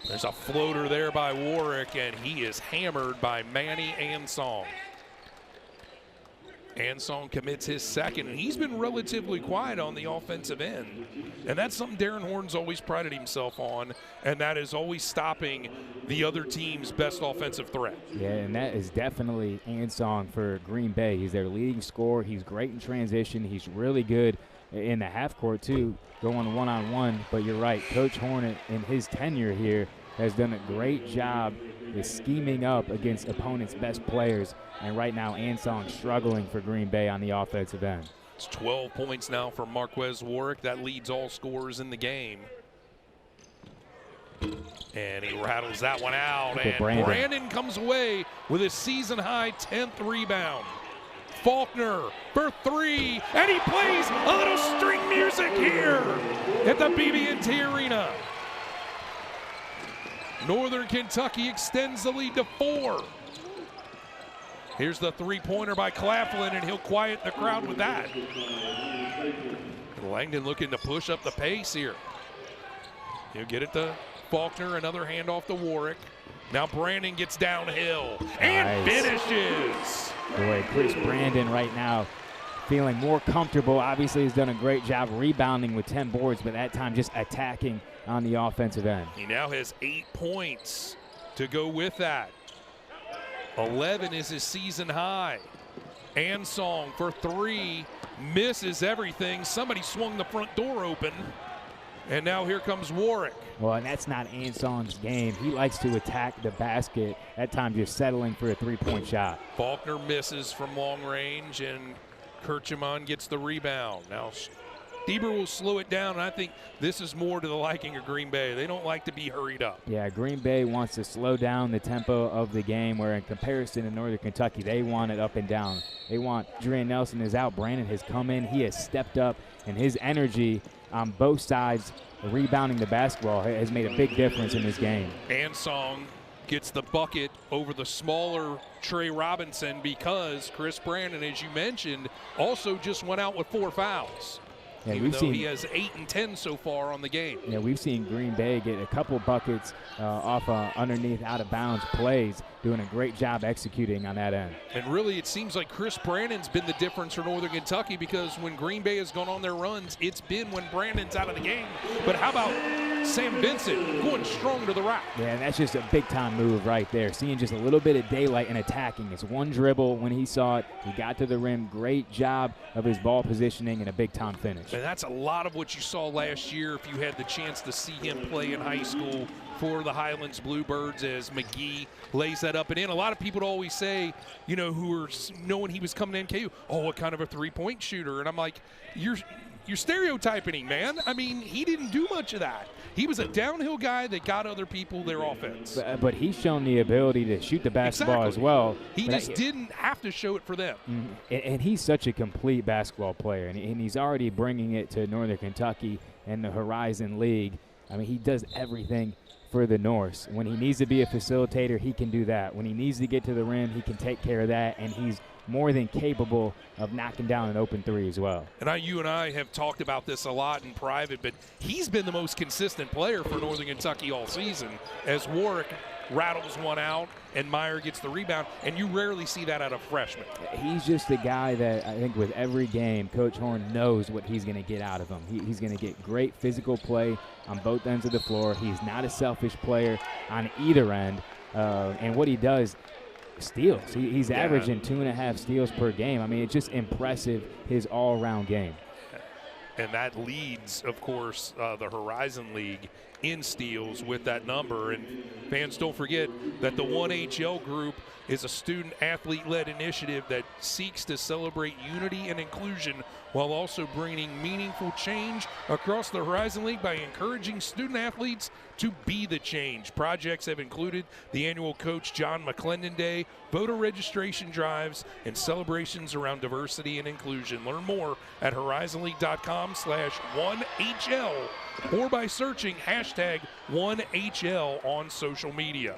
There's a floater there by Warwick, and he is hammered by Manny Ansong. Ansong commits his second, and he's been relatively quiet on the offensive end. And that's something Darren Horton's always prided himself on, and that is always stopping the other team's best offensive threat. Yeah, and that is definitely Ansong for Green Bay. He's their leading scorer. He's great in transition. He's really good in the half court, too, going one-on-one. But you're right, Coach Horton in his tenure here has done a great job is scheming up against opponents' best players. And right now, Ansong struggling for Green Bay on the offensive end. It's 12 points now for Marquez Warwick. That leads all scorers in the game. And he rattles that one out. And Brandon comes away with his season-high 10th rebound. Faulkner for three, and he plays a little string music here at the BB&T Arena. Northern Kentucky extends the lead to 4. Here's the three-pointer by Claflin, and he'll quiet the crowd with that. Langdon looking to push up the pace here. He'll get it to Faulkner, another handoff to Warwick. Now Brandon gets downhill and finishes. Boy, Chris Brandon right now feeling more comfortable. Obviously he's done a great job rebounding with 10 boards, but that time just attacking on the offensive end. He now has 8 points to go with that. 11 is his season high. Ansong for three, misses everything. Somebody swung the front door open, and now here comes Warwick. Well, and that's not Ansong's game. He likes to attack the basket, that time just settling for a three-point shot. Faulkner misses from long range, and Kirchemon gets the rebound. Now Stieber will slow it down, and I think this is more to the liking of Green Bay. They don't like to be hurried up. Yeah, Green Bay wants to slow down the tempo of the game, where in comparison to Northern Kentucky, they want it up and down. They want Dre Nelson is out. Brandon has come in. He has stepped up, and his energy on both sides, rebounding the basketball, has made a big difference in this game. Ansong gets the bucket over the smaller Trey Robinson because Chris Brandon, as you mentioned, also just went out with 4 fouls. Yeah, even though he has 8 and 10 so far on the game. Yeah, we've seen Green Bay get a couple buckets off underneath out-of-bounds plays, doing a great job executing on that end. And really, it seems like Chris Brandon's been the difference for Northern Kentucky, because when Green Bay has gone on their runs, it's been when Brandon's out of the game. But how about Sam Vincent going strong to the rack? Yeah, and that's just a big-time move right there. Seeing just a little bit of daylight and attacking. It's one dribble when he saw it. He got to the rim. Great job of his ball positioning and a big-time finish. And that's a lot of what you saw last year if you had the chance to see him play in high school for the Highlands Bluebirds, as McGee lays that up and in. A lot of people would always say, you know, who were knowing he was coming in KU, oh, what kind of a three-point shooter? And I'm like, you're stereotyping him, man. I mean, he didn't do much of that. He was a downhill guy that got other people their offense. But he's shown the ability to shoot the basketball as well. He just didn't have to show it for them. And he's such a complete basketball player, and he's already bringing it to Northern Kentucky and the Horizon League. I mean, he does everything for the Norse. When he needs to be a facilitator, he can do that. When he needs to get to the rim, he can take care of that, and he's more than capable of knocking down an open three as well. And you and I have talked about this a lot in private, but he's been the most consistent player for Northern Kentucky all season, as Warwick rattles one out and Meyer gets the rebound, and you rarely see that out of freshmen. He's just a guy that I think with every game, Coach Horn knows what he's going to get out of him. He's going to get great physical play on both ends of the floor. He's not a selfish player on either end, and what he does, steals. He's averaging 2.5 steals per game. I mean, it's just impressive, his all-around game. And that leads, of course, the Horizon League in steals with that number. And fans, don't forget that the 1HL group is a student-athlete-led initiative that seeks to celebrate unity and inclusion while also bringing meaningful change across the Horizon League by encouraging student-athletes to be the change. Projects have included the annual Coach John McClendon Day, voter registration drives, and celebrations around diversity and inclusion. Learn more at horizonleague.com/1HL or by searching #1HL on social media.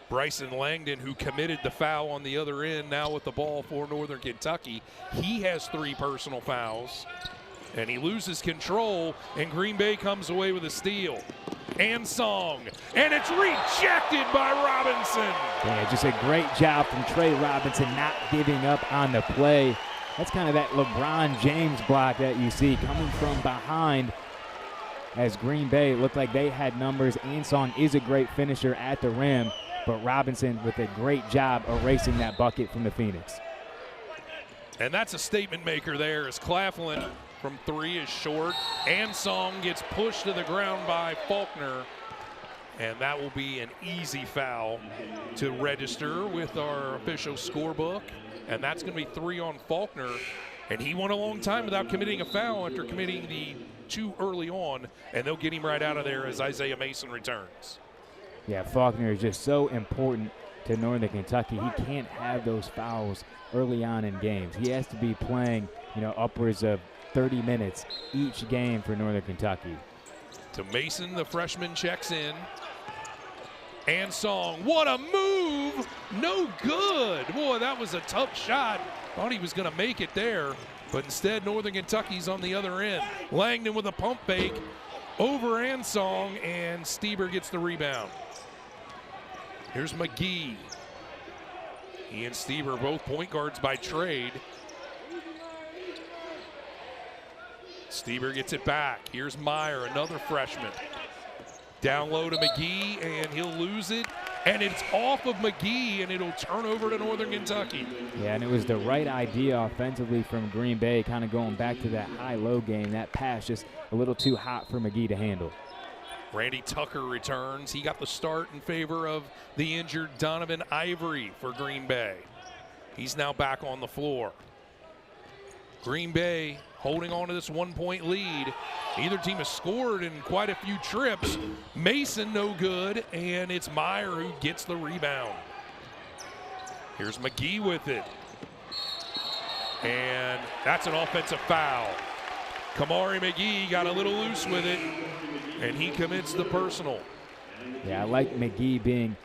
Bryson Langdon, who committed the foul on the other end, now with the ball for Northern Kentucky. He has 3 personal fouls, and he loses control, and Green Bay comes away with a steal. Ansong, and it's rejected by Robinson. Yeah, just a great job from Trey Robinson not giving up on the play. That's kind of that LeBron James block that you see coming from behind. As Green Bay looked like they had numbers. Ansong is a great finisher at the rim, but Robinson with a great job erasing that bucket from the Phoenix. And that's a statement maker there as Claflin from 3 is short. Ansong gets pushed to the ground by Faulkner, and that will be an easy foul to register with our official scorebook. And that's going to be 3 on Faulkner, and he went a long time without committing a foul after committing the 2 early on, and they'll get him right out of there as Isaiah Mason returns. Yeah, Faulkner is just so important to Northern Kentucky. He can't have those fouls early on in games. He has to be playing, upwards of 30 minutes each game for Northern Kentucky. To Mason, the freshman checks in. Ansong, what a move! No good. Boy, that was a tough shot. Thought he was going to make it there, but instead Northern Kentucky's on the other end. Langdon with a pump fake over Ansong, and Stieber gets the rebound. Here's McGee. He and Stieber both point guards by trade. Stieber gets it back. Here's Meyer, another freshman. Down low to McGee, and he'll lose it. And it's off of McGee, and it'll turn over to Northern Kentucky. Yeah, and it was the right idea offensively from Green Bay, kind of going back to that high-low game. That pass just a little too hot for McGee to handle. Randy Tucker returns. He got the start in favor of the injured Donovan Ivory for Green Bay. He's now back on the floor. Green Bay holding on to this 1-point lead. Neither team has scored in quite a few trips. Mason no good, and it's Meyer who gets the rebound. Here's McGee with it. And that's an offensive foul. Kamari McGee got a little loose with it, and he commits the personal. Yeah, I like McGee being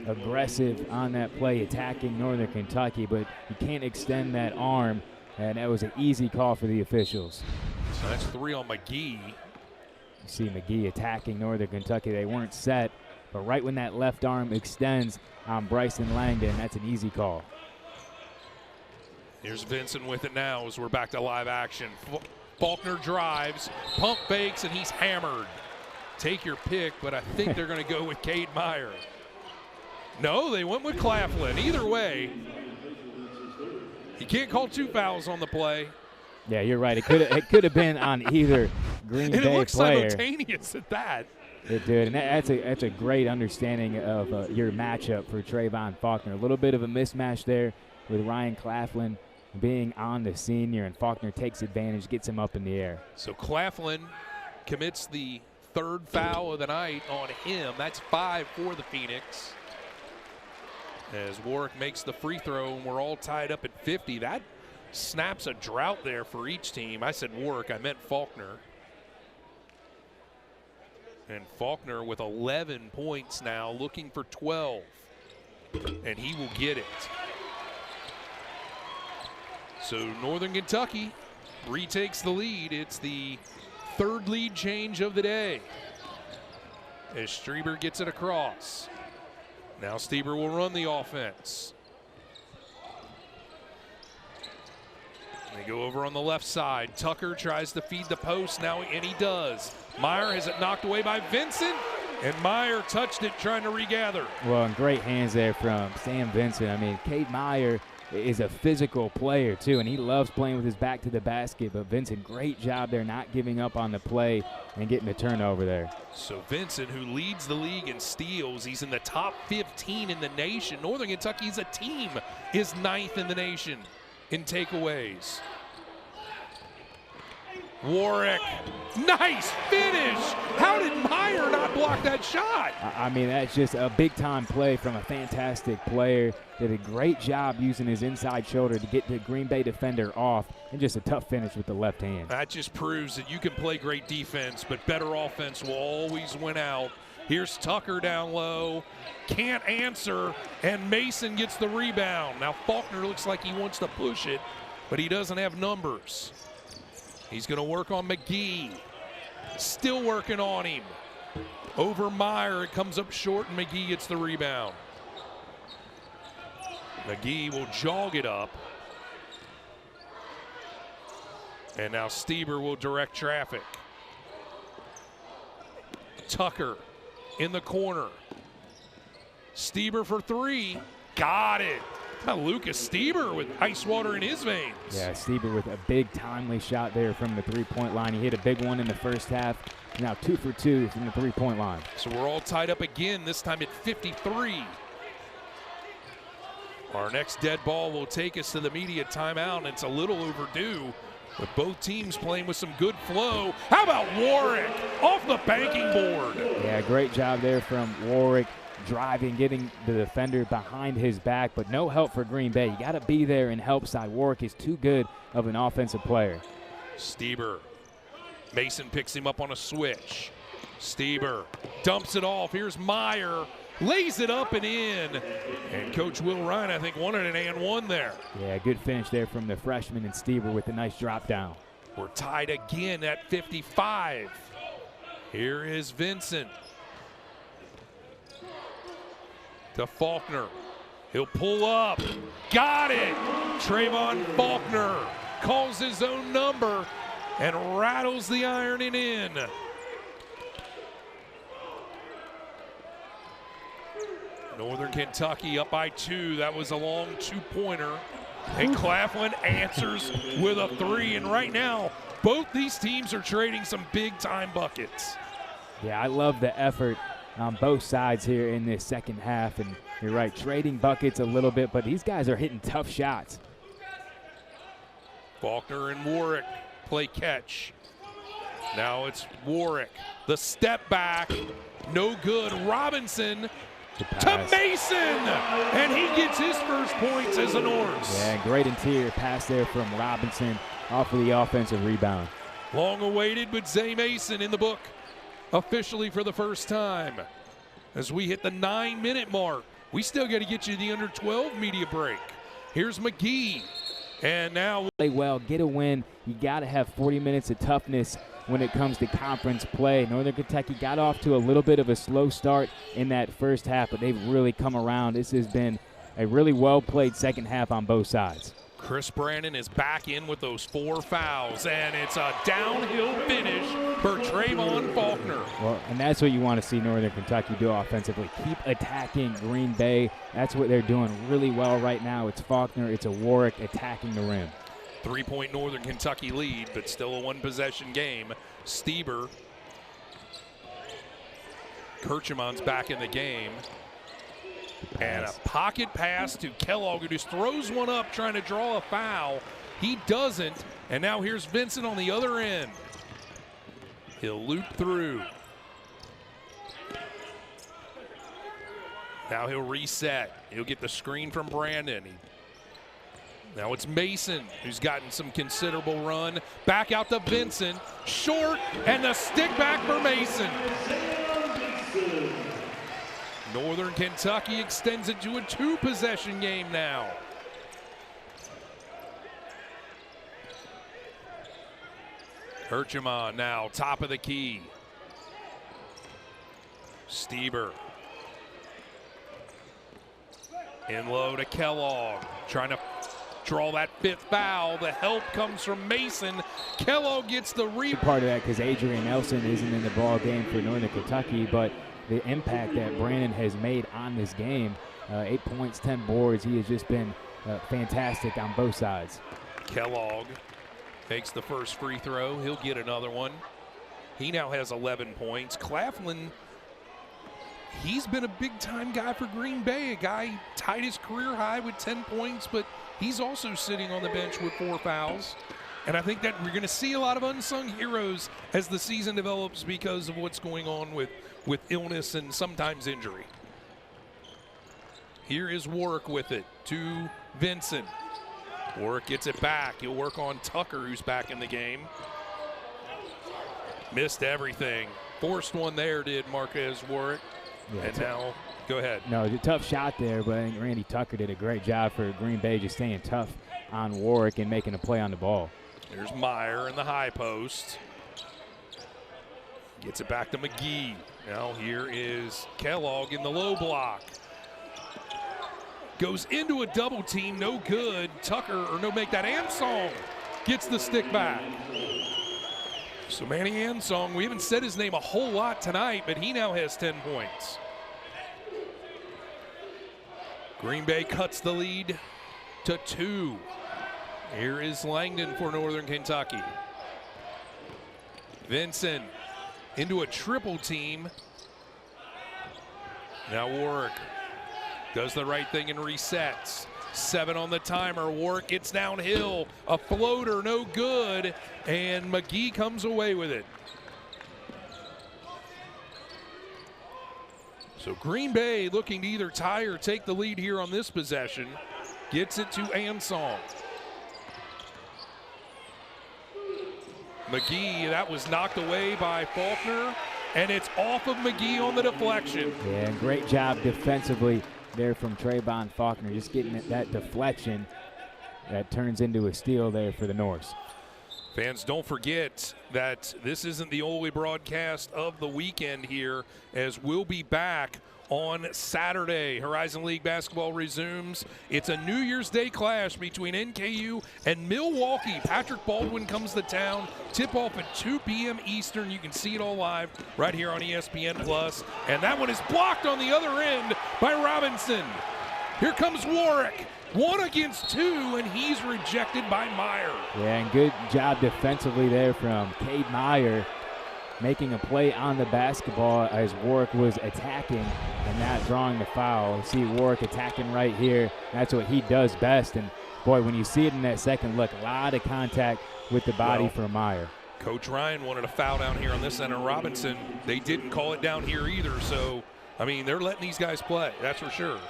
aggressive on that play, attacking Northern Kentucky, but you can't extend that arm, and that was an easy call for the officials. So that's 3 on McGee. You see McGee attacking Northern Kentucky. They weren't set, but right when that left arm extends on Bryson Langdon, that's an easy call. Here's Vincent with it now as we're back to live action. Faulkner drives, pump fakes, and he's hammered. Take your pick, but I think they're going to go with Cade Meyer. No, they went with Claflin. Either way, you can't call 2 fouls on the play. Yeah, you're right. It could have been on either Green Bay player. And it looks player. simultaneous at that. It did, and that's a great understanding of your matchup for Trayvon Faulkner. A little bit of a mismatch there with Ryan Claflin being on the senior, and Faulkner takes advantage, gets him up in the air. So Claflin commits the 3rd foul of the night on him. That's 5 for the Phoenix. As Warwick makes the free throw, and we're all tied up at 50. That snaps a drought there for each team. I said Warwick, I meant Faulkner. And Faulkner with 11 points now, looking for 12. And he will get it. So Northern Kentucky retakes the lead. It's the 3rd lead change of the day. As Stieber gets it across. Now Stieber will run the offense. They go over on the left side. Tucker tries to feed the post now, and he does. Meyer has it knocked away by Vincent, and Meyer touched it trying to regather. Well, and great hands there from Sam Vincent. I mean, Cade Meyer is a physical player too, and he loves playing with his back to the basket, but Vincent, great job there not giving up on the play and getting the turnover there. So Vincent, who leads the league in steals, he's in the top 15 in the nation. Northern Kentucky as a team is 9th in the nation in takeaways. Warwick, nice finish. How did Meyer not block that shot? I mean, that's just a big-time play from a fantastic player. Did a great job using his inside shoulder to get the Green Bay defender off, and just a tough finish with the left hand. That just proves that you can play great defense, but better offense will always win out. Here's Tucker down low, can't answer, and Mason gets the rebound. Now Faulkner looks like he wants to push it, but he doesn't have numbers. He's going to work on McGee. Still working on him. over Meyer. It comes up short, and McGee gets the rebound. McGee will jog it up. And now Stieber will direct traffic. Tucker in the corner. Stieber for three. Got it. Now Lucas Stieber with ice water in his veins. Yeah, Stieber with a big timely shot there from the three-point line. He hit a big one in the first half. Now 2 for 2 from the three-point line. So we're all tied up again, this time at 53. Our next dead ball will take us to the media timeout, and it's a little overdue, with both teams playing with some good flow. How about Warwick off the banking board? Yeah, great job there from Warwick, driving, getting the defender behind his back, but no help for Green Bay. You got to be there and help side. Warwick is too good of an offensive player. Stieber. Mason picks him up on a switch. Stieber dumps it off. Here's Meyer. Lays it up and in. And Coach Will Ryan, I think, wanted an and one there. Yeah, good finish there from the freshman and Stieber with a nice drop down. We're tied again at 55. Here is Vincent. To Faulkner. He'll pull up. Got it! Trayvon Faulkner calls his own number and rattles the iron and in. Northern Kentucky up by 2. That was a long two-pointer. And Claflin answers with a 3. And right now, both these teams are trading some big-time buckets. Yeah, I love the effort on both sides here in this second half. And you're right, trading buckets a little bit, but these guys are hitting tough shots. Faulkner and Warwick play catch. Now it's Warwick. The step back, no good. Robinson to Mason, and he gets his first points as a Norse. Yeah, great interior pass there from Robinson off of the offensive rebound. Long awaited, but Zay Mason in the book officially for the first time. As we hit the 9-minute mark, we still got to get you the under 12 media break. Here's McGee, and now play well, get a win. You got to have 40 minutes of toughness when it comes to conference play. Northern Kentucky got off to a little bit of a slow start in that first half, but they've really come around. This has been a really well-played second half on both sides. Chris Brandon is back in with those 4 fouls, and it's a downhill finish for Trayvon Faulkner. Well, and that's what you want to see Northern Kentucky do offensively. Keep attacking Green Bay. That's what they're doing really well right now. It's Faulkner, it's a Warwick attacking the rim. 3-point Northern Kentucky lead, but still a one-possession game. Stieber. Kirchemon's back in the game. And a pocket pass to Kellogg, who just throws one up trying to draw a foul. He doesn't, and now here's Vincent on the other end. He'll loop through. Now he'll reset. He'll get the screen from Brandon. Now it's Mason, who's gotten some considerable run. Back out to Vincent. Short, and the stick back for Mason. Northern Kentucky extends it to a 2-possession game now. Kirchemon now, top of the key. Stieber. In low to Kellogg, trying to draw that 5th foul. The help comes from Mason. Kellogg gets the rebound. Part of that because Adrian Nelson isn't in the ball game for Northern Kentucky, but the impact that Brandon has made on this game, 8 points, 10 boards. He has just been fantastic on both sides. Kellogg makes the first free throw. He'll get another one. He now has 11 points. Claflin, he's been a big-time guy for Green Bay. A guy tied his career high with 10 points, but he's also sitting on the bench with 4 fouls. And I think that we're going to see a lot of unsung heroes as the season develops because of what's going on with illness and sometimes injury. Here is Warwick with it to Vincent. Warwick gets it back. He'll work on Tucker, who's back in the game. Missed everything. Forced one there, did Marquez Warwick. Yeah, and now, go ahead. No, it's a tough shot there, but I think Randy Tucker did a great job for Green Bay just staying tough on Warwick and making a play on the ball. There's Meyer in the high post. Gets it back to McGee. Now here is Kellogg in the low block. Goes into a double team, no good. Tucker, or no, make that Ansong gets the stick back. So Manny Ansong, we haven't said his name a whole lot tonight, but he now has 10 points. Green Bay cuts the lead to 2. Here is Langdon for Northern Kentucky. Vinson into a triple team. Now Warwick does the right thing and resets. 7 on the timer. Warwick gets downhill. A floater, no good. And McGee comes away with it. So Green Bay looking to either tie or take the lead here on this possession. Gets it to Ansong. McGee, that was knocked away by Faulkner. And it's off of McGee on the deflection. Yeah, great job defensively there from Trayvon Faulkner, just getting that deflection that turns into a steal there for the Norse. Fans, don't forget that this isn't the only broadcast of the weekend here, as we'll be back on Saturday. Horizon League basketball resumes. It's a New Year's Day clash between NKU and Milwaukee. Patrick Baldwin comes to town. Tip-off at 2 p.m. Eastern. You can see it all live right here on ESPN+. And that one is blocked on the other end by Robinson. Here comes Warwick. 1 against 2, and he's rejected by Meyer. Yeah, and good job defensively there from Cade Meyer, making a play on the basketball as Warwick was attacking and not drawing the foul. See Warwick attacking right here. That's what he does best. And, boy, when you see it in that second look, a lot of contact with the body for Meyer. Coach Ryan wanted a foul down here on this end, and Robinson, they didn't call it down here either. So, I mean, they're letting these guys play, that's for sure.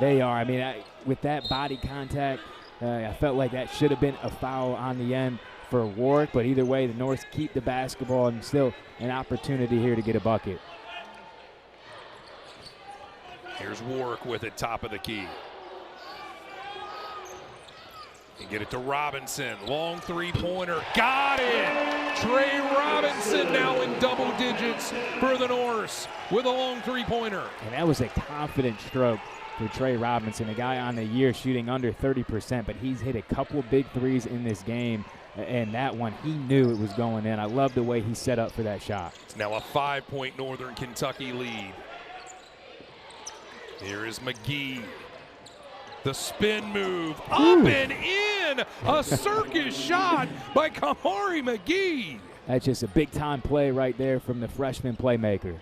They are. I mean, with that body contact, I felt like that should have been a foul on the end for Warwick, but either way, the North keep the basketball and still an opportunity here to get a bucket. Here's Warwick with it, top of the key. And get it to Robinson. Long three-pointer. Got it! Trey Robinson now in double digits for the Norse with a long three-pointer. And that was a confident stroke for Trey Robinson, a guy on the year shooting under 30%, but he's hit a couple big threes in this game. And that one, he knew it was going in. I love the way he set up for that shot. It's now a 5-point Northern Kentucky lead. Here is McGee. The spin move, up and in! A circus shot by Kamari McGee. That's just a big-time play right there from the freshman playmaker.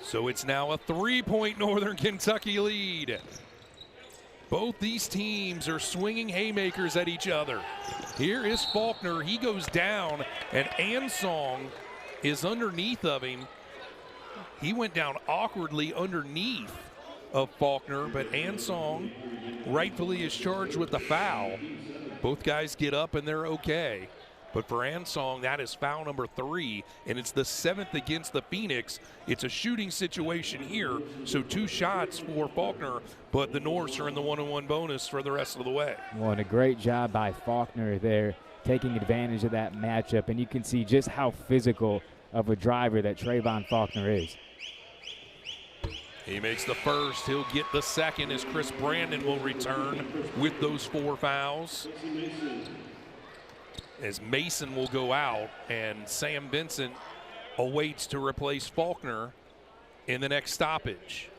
So it's now a 3-point Northern Kentucky lead. Both these teams are swinging haymakers at each other. Here is Faulkner. He goes down, and Ansong is underneath of him. He went down awkwardly underneath of Faulkner, but Ansong rightfully is charged with the foul. Both guys get up, and they're okay. But for Ansong, that is foul number 3, and it's the 7th against the Phoenix. It's a shooting situation here, so 2 shots for Faulkner, but the Norse are in the 1-on-1 bonus for the rest of the way. Well, and a great job by Faulkner there, taking advantage of that matchup, and you can see just how physical of a driver that Trayvon Faulkner is. He makes the first. He'll get the second as Chris Brandon will return with those 4 fouls. As Mason will go out, and Sam Vincent awaits to replace Faulkner in the next stoppage.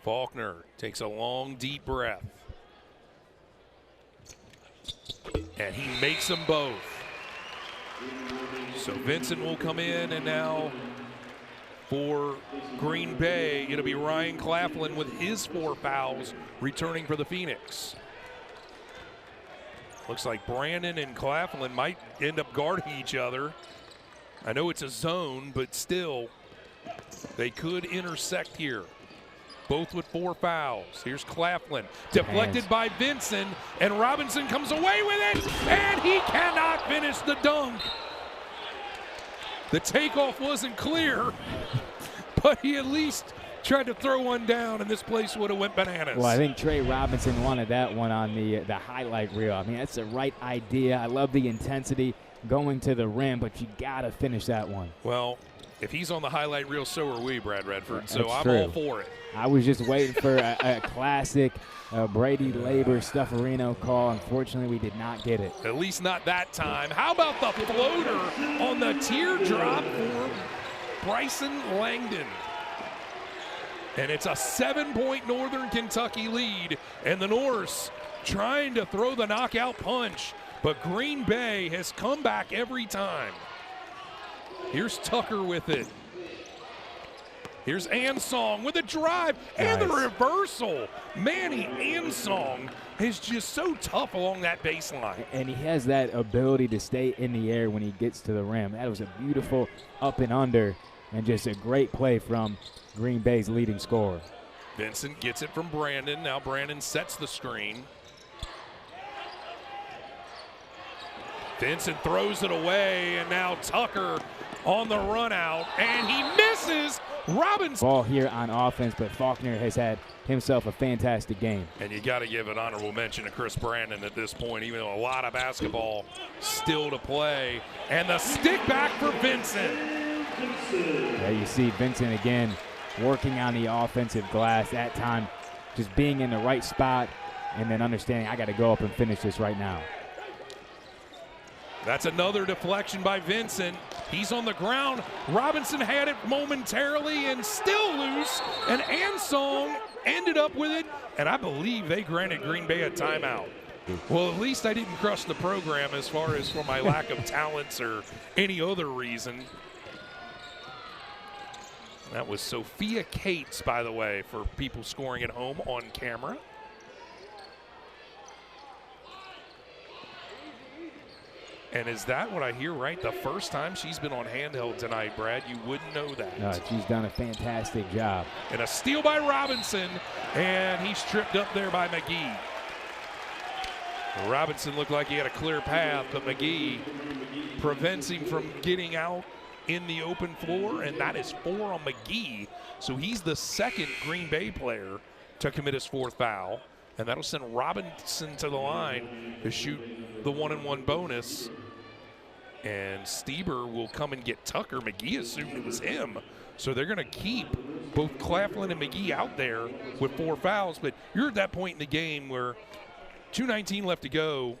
Faulkner takes a long, deep breath. And he makes them both. So Vincent will come in, and now for Green Bay, it'll be Ryan Claflin with his 4 fouls returning for the Phoenix. Looks like Brandon and Claflin might end up guarding each other. I know it's a zone, but still, they could intersect here. Both with 4 fouls. Here's Claflin, deflected by Vincent, and Robinson comes away with it, and he cannot finish the dunk. The takeoff wasn't clear, but he at least tried to throw one down, and this place would have went bananas. Well, I think Trey Robinson wanted that one on the highlight reel. I mean, that's the right idea. I love the intensity going to the rim, but you got to finish that one. Well, if he's on the highlight reel, so are we, Brad Redford. So I'm true. all for it. I was just waiting for a classic Brady Labor Stufferino call. Unfortunately, we did not get it. At least not that time. How about the floater on the teardrop for Bryson Langdon? And it's a 7-point Northern Kentucky lead, and the Norse trying to throw the knockout punch, but Green Bay has come back every time. Here's Tucker with it. Here's Ansong with a drive and the reversal. Manny Ansong is just so tough along that baseline. And he has that ability to stay in the air when he gets to the rim. That was a beautiful up and under, and just a great play from Green Bay's leading scorer. Vincent gets it from Brandon. Now Brandon sets the screen. Vincent throws it away, and now Tucker on the run out, and he misses. Robinson. Ball here on offense, but Faulkner has had himself a fantastic game. And you got to give an honorable mention to Chris Brandon at this point, even though a lot of basketball still to play. And the stick back for Vincent. Yeah, you see Vincent again working on the offensive glass, that time just being in the right spot and then understanding I got to go up and finish this right now. That's another deflection by Vincent. He's on the ground. Robinson had it momentarily and still loose, and Ansong ended up with it, and I believe they granted Green Bay a timeout. Well, at least I didn't crush the program as far as for my lack of talents or any other reason. That was Sophia Cates, by the way, for people scoring at home on camera. And is that what I hear right? The first time she's been on handheld tonight, Brad, you wouldn't know that. She's done a fantastic job. And a steal by Robinson, and he's tripped up there by McGee. Robinson looked like he had a clear path, but McGee prevents him from getting out in the open floor, and that is 4 on McGee. So he's the second Green Bay player to commit his 4th foul, and that'll send Robinson to the line to shoot the 1-and-1 bonus. And Stieber will come and get Tucker. McGee assumed it was him. So they're going to keep both Claflin and McGee out there with 4 fouls. But you're at that point in the game where 2:19 left to go,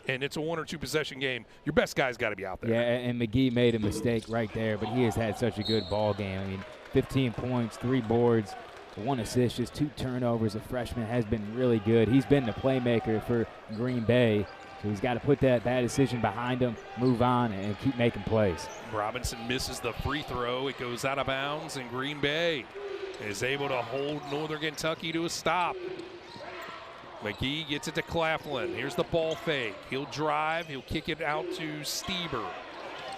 and it's a 1 or 2 possession game. Your best guy's got to be out there. Yeah, and McGee made a mistake right there, but he has had such a good ball game. I mean, 15 points, 3 boards, 1 assist, just 2 turnovers. The freshman has been really good. He's been the playmaker for Green Bay. So he's got to put that bad decision behind him, move on, and keep making plays. Robinson misses the free throw. It goes out of bounds, and Green Bay is able to hold Northern Kentucky to a stop. McGee gets it to Claflin. Here's the ball fake. He'll drive. He'll kick it out to Stieber.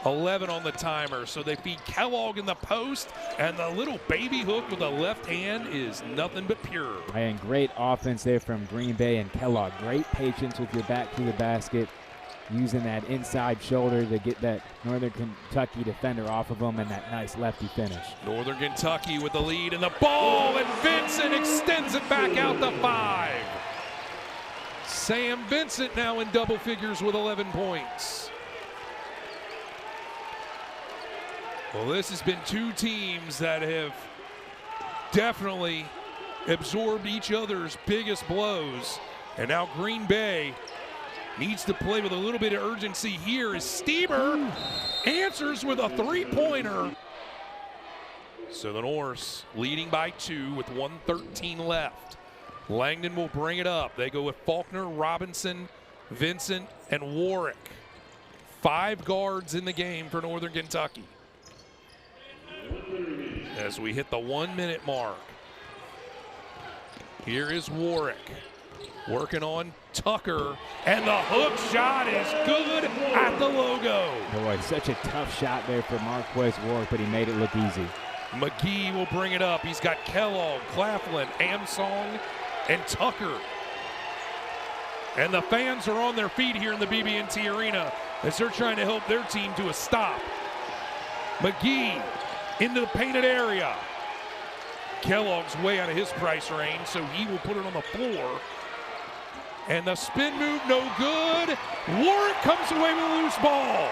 11 on the timer, so they feed Kellogg in the post, and the little baby hook with the left hand is nothing but pure. And great offense there from Green Bay and Kellogg. Great patience with your back to the basket, using that inside shoulder to get that Northern Kentucky defender off of him, and that nice lefty finish. Northern Kentucky with the lead and the ball, and Vincent extends it back out to 5. Sam Vincent now in double figures with 11 points. Well, this has been 2 teams that have definitely absorbed each other's biggest blows. And now Green Bay needs to play with a little bit of urgency here as Stieber answers with a 3-pointer. So the Norse leading by 2 with 1:13 left. Langdon will bring it up. They go with Faulkner, Robinson, Vincent, and Warwick. 5 guards in the game for Northern Kentucky. As we hit the 1-minute mark. Here is Warwick working on Tucker, and the hook shot is good at the logo. Boy, such a tough shot there for Marquez Warwick, but he made it look easy. McGee will bring it up. He's got Kellogg, Claflin, Ansong, and Tucker. And the fans are on their feet here in the BB&T Arena as they're trying to help their team to a stop. McGee into the painted area. Kellogg's way out of his price range, so he will put it on the floor. And the spin move, no good. Warwick comes away with a loose ball.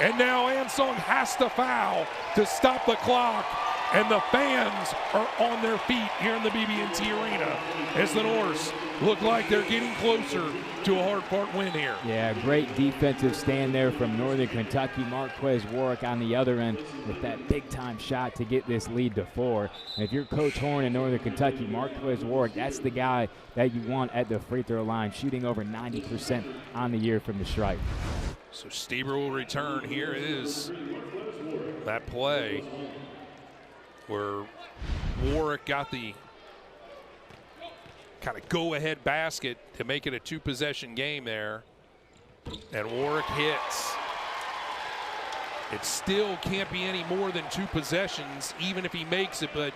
And now Ansong has to foul to stop the clock. And the fans are on their feet here in the BB&T Arena as the Norse look like they're getting closer to a hard-fought win here. Yeah, great defensive stand there from Northern Kentucky. Marquez Warwick on the other end with that big-time shot to get this lead to 4. And if you're Coach Horn in Northern Kentucky, Marquez Warwick, that's the guy that you want at the free throw line, shooting over 90% on the year from the stripe. So Stieber will return. Here is that play where Warwick got the kind of go-ahead basket to make it a 2-possession game there. And Warwick hits. It still can't be any more than 2 possessions, even if he makes it, but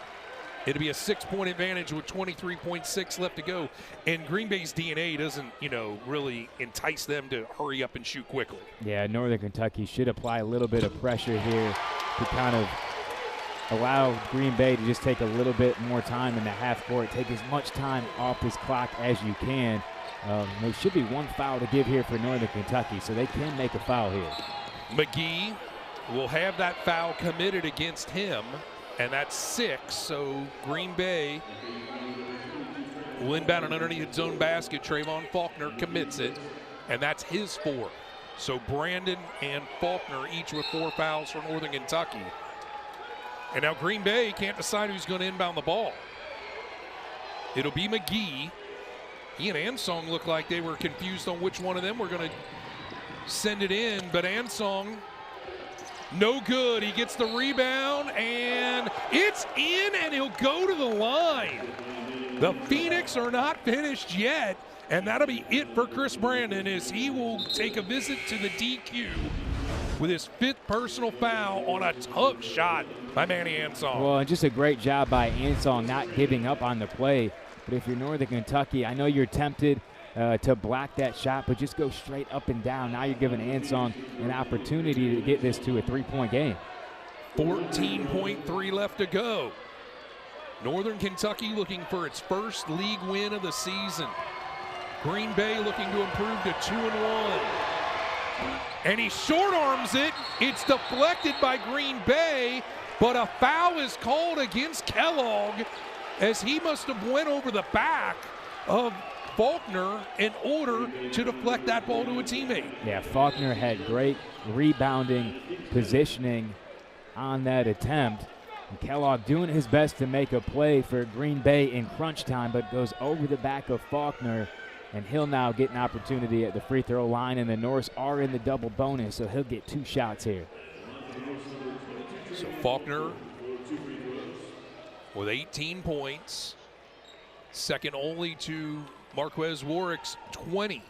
it'll be a 6-point advantage with 23.6 left to go. And Green Bay's DNA doesn't, really entice them to hurry up and shoot quickly. Yeah, Northern Kentucky should apply a little bit of pressure here to kind of allow Green Bay to just take a little bit more time in the half court, take as much time off this clock as you can. There should be 1 foul to give here for Northern Kentucky, so they can make a foul here. McGee will have that foul committed against him, and that's 6. So Green Bay will inbound and underneath its own basket. Trayvon Faulkner commits it, and that's his 4. So Brandon and Faulkner each with 4 fouls for Northern Kentucky. And now Green Bay can't decide who's going to inbound the ball. It'll be McGee. He and Ansong look like they were confused on which one of them were going to send it in, but Ansong, no good. He gets the rebound, and it's in, and he'll go to the line. The Phoenix are not finished yet, and that'll be it for Chris Brandon as he will take a visit to the DQ with his 5th personal foul on a tough shot by Manny Ansong. Well, just a great job by Ansong not giving up on the play. But if you're Northern Kentucky, I know you're tempted to block that shot, but just go straight up and down. Now you're giving Ansong an opportunity to get this to a 3-point game. 14.3 left to go. Northern Kentucky looking for its first league win of the season. Green Bay looking to improve to 2-1. And he short arms it. It's deflected by Green Bay, but a foul is called against Kellogg as he must have went over the back of Faulkner in order to deflect that ball to a teammate. Yeah, Faulkner had great rebounding positioning on that attempt. And Kellogg doing his best to make a play for Green Bay in crunch time, but goes over the back of Faulkner, and he'll now get an opportunity at the free throw line, and the Norse are in the double bonus, so he'll get 2 shots here. So Faulkner with 18 points, second only to Marquez Warwick's 20.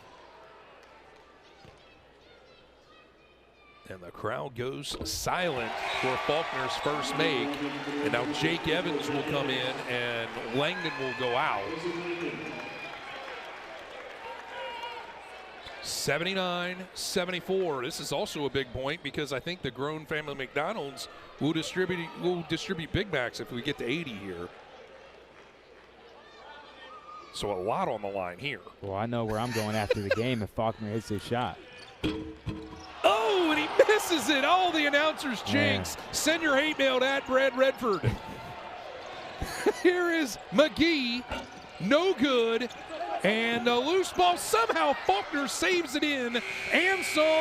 And the crowd goes silent for Faulkner's first make. And now Jake Evans will come in and Langdon will go out. 79-74. This is also a big point because I think the Grown Family McDonald's will distribute Big Macs if we get to 80 here. So a lot on the line here. Well, I know where I'm going after the game if Faulkner hits his shot. Oh, and he misses it. All the announcers jinx. Send your hate mail to @Brad Redford. Here is McGee. No good. And a loose ball. Somehow Faulkner saves it in. Ansong